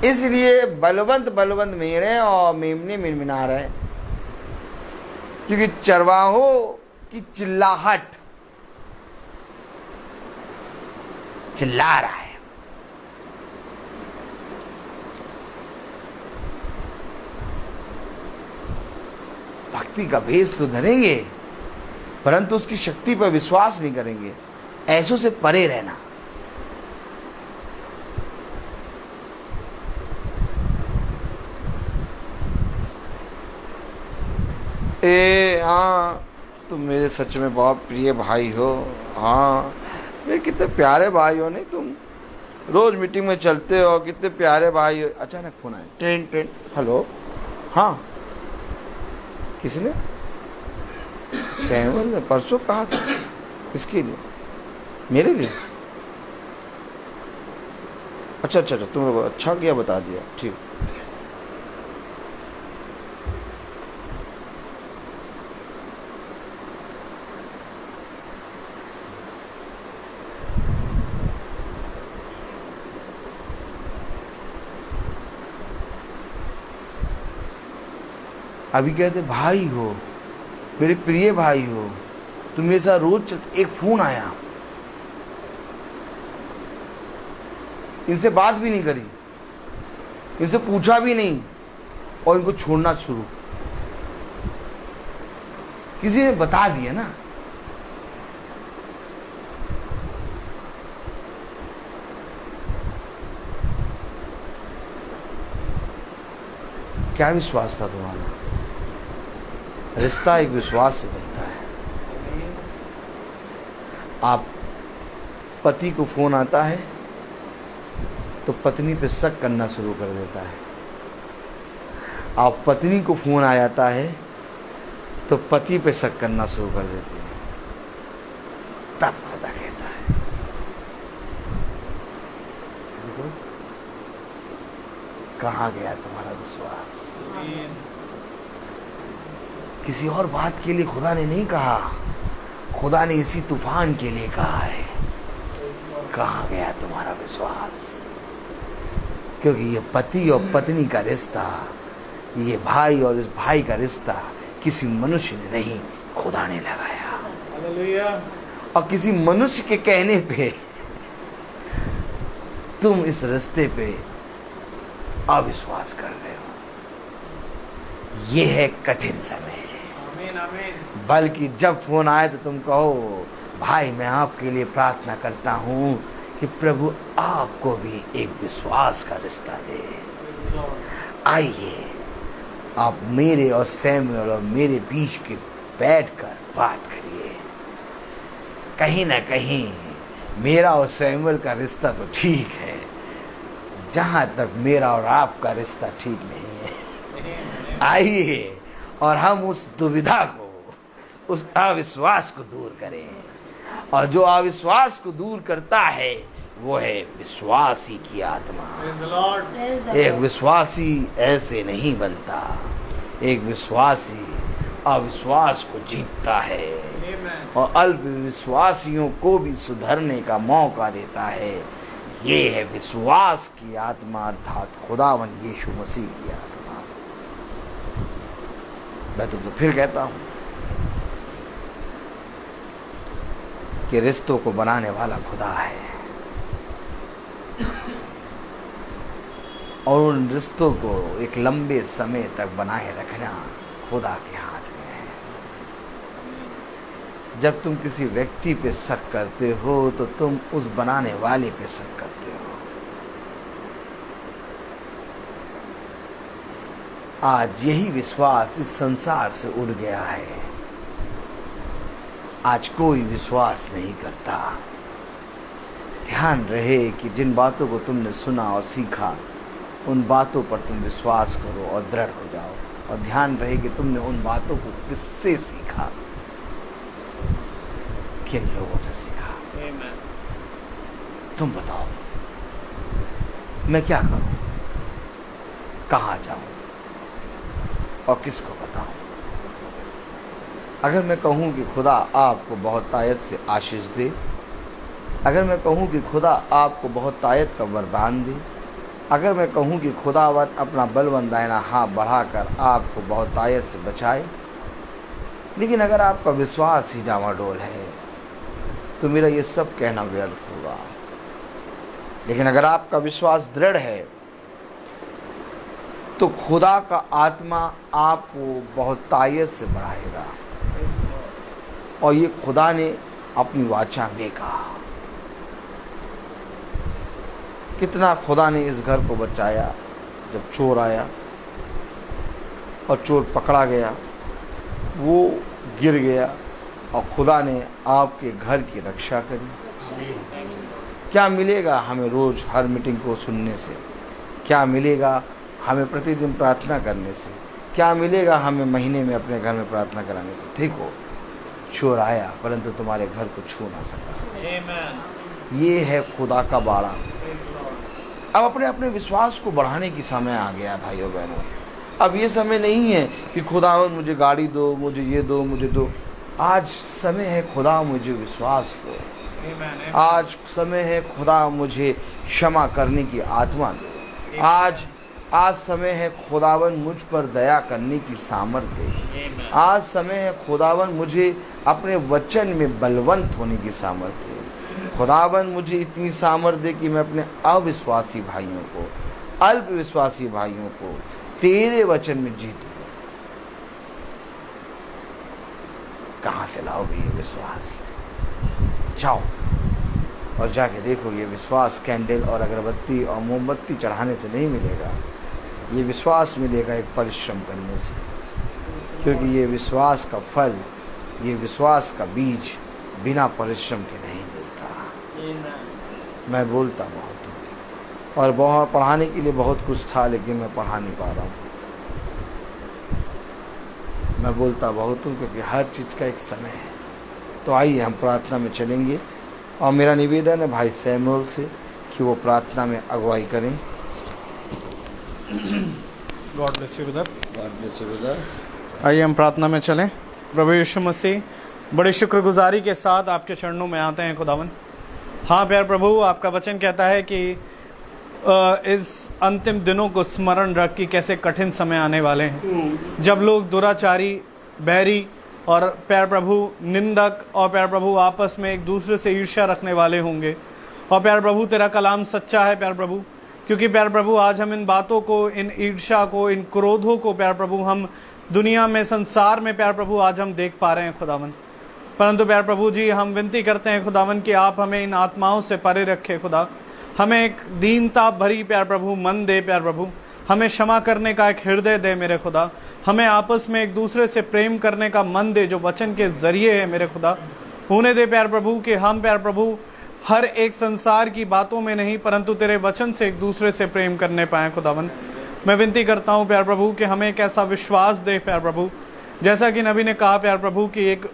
इसलिए बलवंत बलवंत मेढ़े और मेमने मिनमिना रहे, क्योंकि चरवाहों की चिल्लाहट चिल्ला रहा है। भक्ति का भेष तो धरेंगे, परंतु उसकी शक्ति पर विश्वास नहीं करेंगे। ऐसों से परे रहना। हाँ, तुम मेरे सच में बहुत प्रिय भाई हो। हाँ, वे कितने प्यारे भाई हो। नहीं, तुम रोज मीटिंग में चलते हो, कितने प्यारे भाई हो। अचानक फोन आया, ट्रेन ट्रेन। हेलो, हाँ, किसने? सैमुअल ने परसों कहा था। किसके लिए? मेरे लिए? अच्छा अच्छा, तुमने अच्छा किया बता दिया। ठीक। अभी कहते भाई हो, मेरे प्रिय भाई हो, तुम मेरे साथ रोज चलते। एक फोन आया, इनसे बात भी नहीं करी, इनसे पूछा भी नहीं, और इनको छोड़ना शुरू। किसी ने बता दिया ना। क्या विश्वास था तुम्हारा? रिश्ता एक विश्वास से बनता है। आप पति को फोन आता है तो पत्नी पे शक करना शुरू कर देता है। आप पत्नी को फोन आ जाता है तो पति पे शक करना शुरू कर देती है। तब खुदा कहता है, देखो कहाँ गया तुम्हारा विश्वास। किसी और बात के लिए खुदा ने नहीं कहा, खुदा ने इसी तूफान के लिए कहा है। कहाँ गया तुम्हारा विश्वास? क्योंकि ये पति और पत्नी का रिश्ता, ये भाई और इस भाई का रिश्ता किसी मनुष्य ने नहीं, खुदा ने लगाया। और किसी मनुष्य के कहने पे तुम इस रिश्ते पे अविश्वास कर रहे हो। ये है कठिन समय। बल्कि जब फोन आए तो तुम कहो, भाई मैं आपके लिए प्रार्थना करता हूं कि प्रभु आपको भी एक विश्वास का रिश्ता दे। आइए आप मेरे और सैमुअल और मेरे बीच के बैठकर बात करिए। कहीं ना कहीं मेरा और सैमुअल का रिश्ता तो ठीक है, जहां तक मेरा और आपका रिश्ता ठीक नहीं है। आइए और हम उस दुविधा को, उस अविश्वास को दूर करें। और जो अविश्वास को दूर करता है वो है विश्वासी की आत्मा। एक विश्वासी ऐसे नहीं बनता, एक विश्वासी अविश्वास को जीतता है और अल्प विश्वासियों को भी सुधरने का मौका देता है। ये है विश्वास की आत्मा, अर्थात खुदावन यीशु मसीह की आत्मा। मैं तुमसे फिर कहता हूं कि रिश्तों को बनाने वाला खुदा है और उन रिश्तों को एक लंबे समय तक बनाए रखना खुदा के हाथ में है। जब तुम किसी व्यक्ति पे शक करते हो तो तुम उस बनाने वाले पे शक करते हो। आज यही विश्वास इस संसार से उड़ गया है। आज कोई विश्वास नहीं करता। ध्यान रहे कि जिन बातों को तुमने सुना और सीखा, उन बातों पर तुम विश्वास करो और दृढ़ हो जाओ। और ध्यान रहे कि तुमने उन बातों को किससे सीखा, किन लोगों से सीखा। तुम बताओ, मैं क्या करूं, कहां जाऊं और किसको बताऊं? अगर मैं कहूँ कि खुदा आपको बहुत तायत से आशीष दे, अगर मैं कहूँ कि खुदा आपको बहुत तायत का वरदान दे, अगर मैं कहूँ कि खुदावन अपना बलवंत दाहिना हाथ बढ़ाकर आपको बहुत तायत से बचाए, लेकिन अगर आपका विश्वास ही डामाडोल है तो मेरा ये सब कहना व्यर्थ होगा। लेकिन अगर आपका विश्वास दृढ़ है तो खुदा का आत्मा आपको बहुत तायत से बढ़ाएगा। और ये खुदा ने अपनी वाचा में कहा। कितना खुदा ने इस घर को बचाया। जब चोर आया और चोर पकड़ा गया, वो गिर गया और खुदा ने आपके घर की रक्षा करी। क्या मिलेगा हमें रोज़ हर मीटिंग को सुनने से? क्या मिलेगा हमें प्रतिदिन प्रार्थना करने से? क्या मिलेगा हमें महीने में अपने घर में प्रार्थना कराने से? देखो, चोर आया परंतु तुम्हारे घर को छू ना सका। ये है खुदा का बाड़ा। अब अपने अपने विश्वास को बढ़ाने की समय आ गया भाइयों बहनों। अब ये समय नहीं है कि खुदावन मुझे गाड़ी दो, मुझे ये दो, मुझे दो। आज समय है खुदा मुझे विश्वास दो। आज समय है खुदा मुझे क्षमा करने की आत्मा दो। आज समय है खुदावन मुझ पर दया करने की सामर्थ्य दे। आज समय है खुदावन मुझे अपने वचन में बलवंत होने की सामर्थ्य दे। खुदावन मुझे इतनी सामर्थ्य दे कि मैं अपने अविश्वासी भाइयों को, अल्प विश्वासी भाइयों को तेरे वचन में जीतूं। कहाँ से लाओगे ये विश्वास? जाओ और जाके देखो। ये विश्वास कैंडल और अगरबत्ती और मोमबत्ती चढ़ाने से नहीं मिलेगा। ये विश्वास मिलेगा एक परिश्रम करने से, क्योंकि ये विश्वास का फल, ये विश्वास का बीज बिना परिश्रम के नहीं मिलता। मैं बोलता बहुत हूँ और बहुत पढ़ाने के लिए बहुत कुछ था, लेकिन मैं पढ़ा नहीं पा रहा हूँ। मैं बोलता बहुत हूँ क्योंकि हर चीज़ का एक समय है। तो आइए हम प्रार्थना में चलेंगे और मेरा निवेदन है भाई सैमुअल से कि वो प्रार्थना में अगुवाई करें। God bless you brother. God bless you brother. आइए हम प्रार्थना में चलें। प्रभु यीशु मसीह, बड़ी शुक्रगुजारी के साथ आपके चरणों में आते हैं खुदावन। हाँ प्यार प्रभु, आपका वचन कहता है कि इस अंतिम दिनों को स्मरण रख कि कैसे कठिन समय आने वाले हैं, जब लोग दुराचारी, बैरी और प्यार प्रभु निंदक और प्यार प्रभु आपस में एक दूसरे से ईर्ष्या रखने वाले होंगे। और प्यार प्रभु तेरा कलाम सच्चा है प्यार प्रभु, क्योंकि प्यार प्रभु आज हम इन बातों को, इन ईर्ष्या को, इन क्रोधों को प्यार प्रभु हम दुनिया में, संसार में प्यार प्रभु आज हम देख पा रहे हैं खुदावन। परंतु प्यार प्रभु जी, हम विनती करते हैं खुदावन कि आप हमें इन आत्माओं से परे रखें खुदा। हमें एक दीनता भरी प्यार प्रभु मन दे प्यार प्रभु। हमें क्षमा करने का एक हृदय दे मेरे खुदा। हमें आपस में एक दूसरे से प्रेम करने का मन दे जो वचन के जरिए है मेरे खुदा। होने दे प्यार प्रभु कि हम प्यार प्रभु हर एक संसार की बातों में नहीं, परंतु तेरे वचन से एक दूसरे से प्रेम करने पाए खुदावन। मैं विनती करता हूँ प्यार प्रभु कि हमें एक ऐसा विश्वास दे प्यार प्रभु, जैसा कि नबी ने कहा प्यार प्रभु कि एक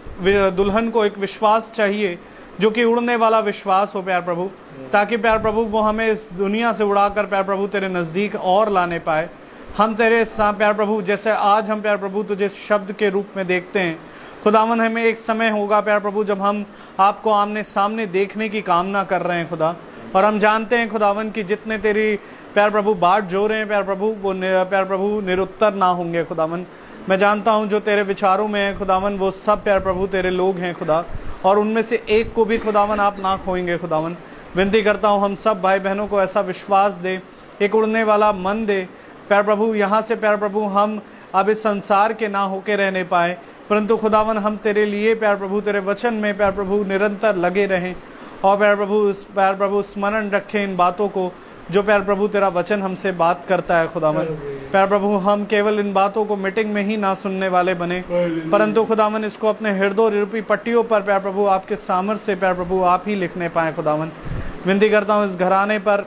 दुल्हन को एक विश्वास चाहिए जो कि उड़ने वाला विश्वास हो प्यार प्रभु, ताकि प्यार प्रभु वो हमें इस दुनिया से उड़ाकर प्यार प्रभु तेरे नज़दीक और लाने पाए। हम तेरे प्यार प्रभु, जैसे आज हम प्यार प्रभु तुझे शब्द के रूप में देखते हैं खुदावन, हमें एक समय होगा प्यार प्रभु जब हम आपको आमने सामने देखने की कामना कर रहे हैं खुदा। और हम जानते हैं खुदावन कि जितने तेरी प्यार प्रभु बाट जो रहे हैं प्यार प्रभु, वो प्यार प्रभु निरुत्तर ना होंगे खुदावन। मैं जानता हूं जो तेरे विचारों में है खुदावन, वो सब प्यार प्रभु तेरे लोग हैं खुदा, और उनमें से एक को भी खुदावन आप ना खोएंगे खुदावन। विनती करता हूं हम सब भाई बहनों को ऐसा विश्वास दे, एक उड़ने वाला मन दे प्यार प्रभु। यहाँ से प्यार प्रभु हम अब इस संसार के ना होके रहने पाए, परंतु खुदावन हम तेरे लिए प्यार प्रभु तेरे वचन में प्यार प्रभु निरंतर लगे रहें और प्यार प्रभु स्मरण रखें इन बातों को जो प्यार प्रभु तेरा वचन हमसे बात करता है खुदावन। प्यार प्रभु हम केवल इन बातों को मीटिंग में ही ना सुनने वाले बने, परंतु खुदावन इसको अपने हृदय रूपी पट्टियों पर प्यार प्रभु आपके सामर्थ्य से प्यार प्रभु आप ही लिखने पाए खुदावन। विनती करता हूँ इस घराने पर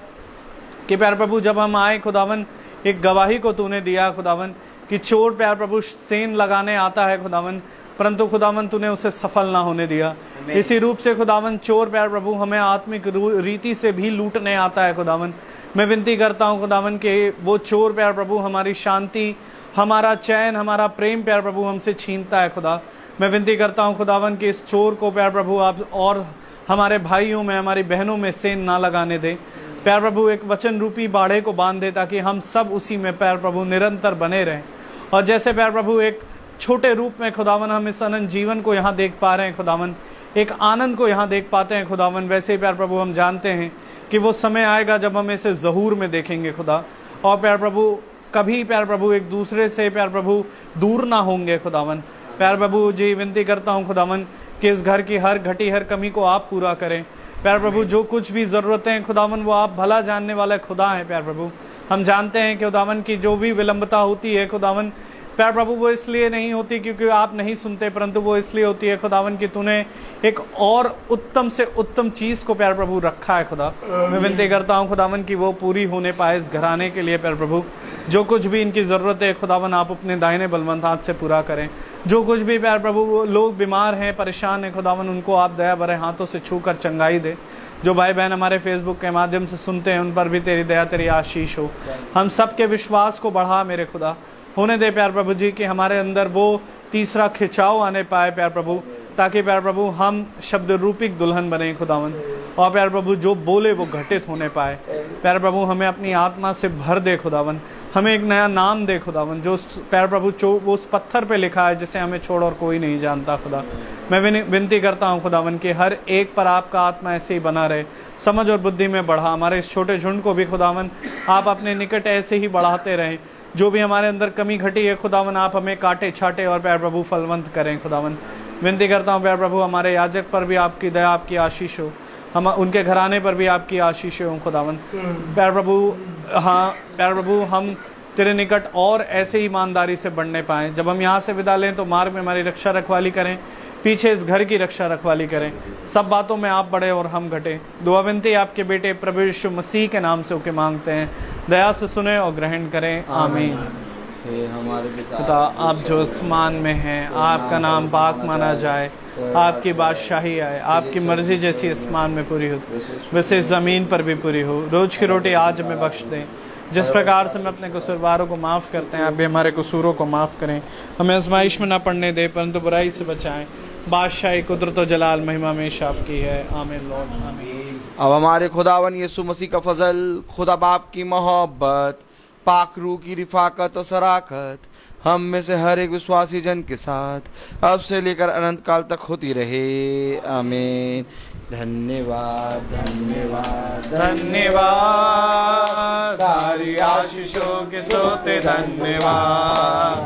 कि प्यार प्रभु जब हम आए खुदावन, एक गवाही को तूने दिया खुदावन कि चोर प्यार प्रभु सेंध लगाने आता है खुदावन, परंतु खुदावन तूने उसे सफल ना होने दिया। इसी रूप से खुदावन चोर प्यार प्रभु हमें आत्मिक रीति से भी लूटने आता है खुदावन। मैं विनती करता हूँ खुदावन कि वो चोर प्यार प्रभु हमारी शांति, हमारा चैन, हमारा प्रेम प्यार प्रभु हमसे छीनता है खुदा। मैं विनती करता हूँ खुदावन कि इस चोर को प्यार प्रभु आप और हमारे भाइयों में, हमारी बहनों में सेंध ना लगाने दे प्यार प्रभु। एक वचन रूपी बाड़े को बांध दे ताकि हम सब उसी में प्यार प्रभु निरंतर बने रहें। और जैसे प्यार प्रभु एक छोटे रूप में खुदावन हम इस अनंत जीवन को यहाँ देख पा रहे हैं खुदावन, एक आनंद को यहाँ देख पाते हैं खुदावन, वैसे ही प्यार प्रभु हम जानते हैं कि वो समय आएगा जब हम इसे ज़हूर में देखेंगे खुदा। और प्यार प्रभु कभी प्यार प्रभु एक दूसरे से प्यार प्रभु दूर ना होंगे खुदावन। प्यार प्रभु जी विनती करता हूँ खुदावन कि इस घर की हर घटी हर कमी को आप पूरा करें प्यार प्रभु। जो कुछ भी ज़रूरतें हैं खुदावन वो आप भला जानने वाले खुदा हैं प्यार प्रभु। हम जानते हैं कि खुदावन की जो भी विलंबता होती है खुदावन प्यार प्रभु वो इसलिए नहीं होती क्योंकि आप नहीं सुनते, परंतु वो इसलिए होती है खुदावन कि तूने एक और उत्तम से उत्तम चीज़ को प्यार प्रभु रखा है खुदा। मैं विनती करता हूँ खुदावन कि वो पूरी होने पाए इस घराने के लिए प्यार प्रभु। जो कुछ भी इनकी ज़रूरत है खुदावन आप अपने दाहिने बलवंत हाथ से पूरा करें। जो कुछ भी प्यार प्रभु लोग बीमार हैं, परेशान हैं खुदावन, उनको आप दया भरे हाथों से छू कर चंगाई दे। जो भाई बहन हमारे फेसबुक के माध्यम से सुनते हैं उन पर भी तेरी दया तेरी आशीष हो। हम सब के विश्वास को बढ़ा मेरे खुदा, होने दे प्यार प्रभु जी कि हमारे अंदर वो तीसरा खिंचाव आने पाए प्यार प्रभु, ताकि प्यार प्रभु हम शब्द रूपिक दुल्हन बने खुदावन। और प्यार प्रभु जो बोले वो घटित होने पाए प्यार प्रभु। हमें अपनी आत्मा से भर दे खुदावन, हमें एक नया नाम दे खुदावन जो प्यार प्रभु वो उस पत्थर पे लिखा है जिसे हमें छोड़ और कोई नहीं जानता खुदा। मैं विनती करता हूँ खुदावन कि हर एक पर आपका आत्मा ऐसे ही बना रहे, समझ और बुद्धि में बढ़ा। हमारे इस छोटे झुंड को भी खुदावन आप अपने निकट ऐसे ही बढ़ाते रहें। जो भी हमारे अंदर कमी घटी है खुदावन आप हमें काटे छाटे और प्यार प्रभु फलवंत करें खुदावन। विनती करता हूँ प्यार प्रभु हमारे याजक पर भी आपकी दया आपकी आशीष हो, हम उनके घराने पर भी आपकी आशीष हो खुदावन। प्यार प्रभु हाँ प्यार प्रभु हम तेरे निकट और ऐसे ईमानदारी से बढ़ने पाएँ। जब हम यहाँ से विदा लें तो मार्ग में हमारी रक्षा रखवाली करें, पीछे इस घर की रक्षा रखवाली करें। सब बातों में आप बढ़े और हम घटे। दुआ विनती आपके बेटे प्रभु यीशु मसीह के नाम से होके मांगते हैं, दया से सुने और ग्रहण करें, आमीन। हमारे पिता आप जो आसमान में हैं, आपका नाम पाक माना जाए, आपकी बादशाही आए, आपकी मर्जी जैसी आसमान में पूरी हो वैसे ज़मीन पर भी पूरी हो। रोज की रोटी आज हमें बख्श दें, जिस प्रकार से हम अपने कसूरवारों को माफ़ करते हैं आप भी हमारे कसूरों को माफ़ करें। हमें आजमाइश में ना पड़ने दे परंतु बुराई से बचाएं। बादशाही कुदरत और जलाल महिमा में आपकी है, आमीन लॉर्ड आमीन। अब हमारे खुदावन यीशु मसीह का फजल, खुदा बाप की मोहब्बत, पाक रूह की रिफाकत और सराकत हम में से हर एक विश्वासी जन के साथ अब से लेकर अनंत काल तक होती रहे, आमीन। धन्यवाद धन्यवाद धन्यवाद सारी आशीषों के सोते धन्यवाद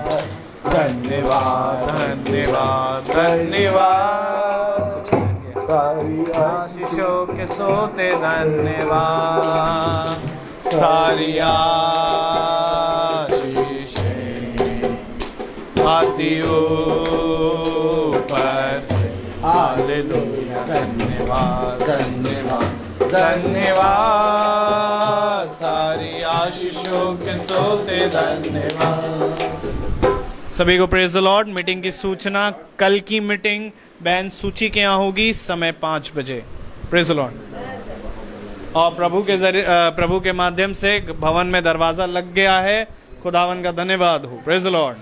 धन्यवाद धन्यवाद धन्यवाद सारी आशीषों के सोते धन्यवाद सारी आशीषें आती ऊपर से हालेलुया। धन्यवाद धन्यवाद धन्यवाद सारी आशीषों के सोते धन्यवाद। सभी को प्रेज द लॉर्ड। मीटिंग की सूचना, कल की मीटिंग बहन सूची के यहाँ होगी समय 5 बजे। Praise the Lord. और प्रभु के माध्यम से भवन में दरवाजा लग गया है, खुदावन का धन्यवाद हो। Praise the Lord.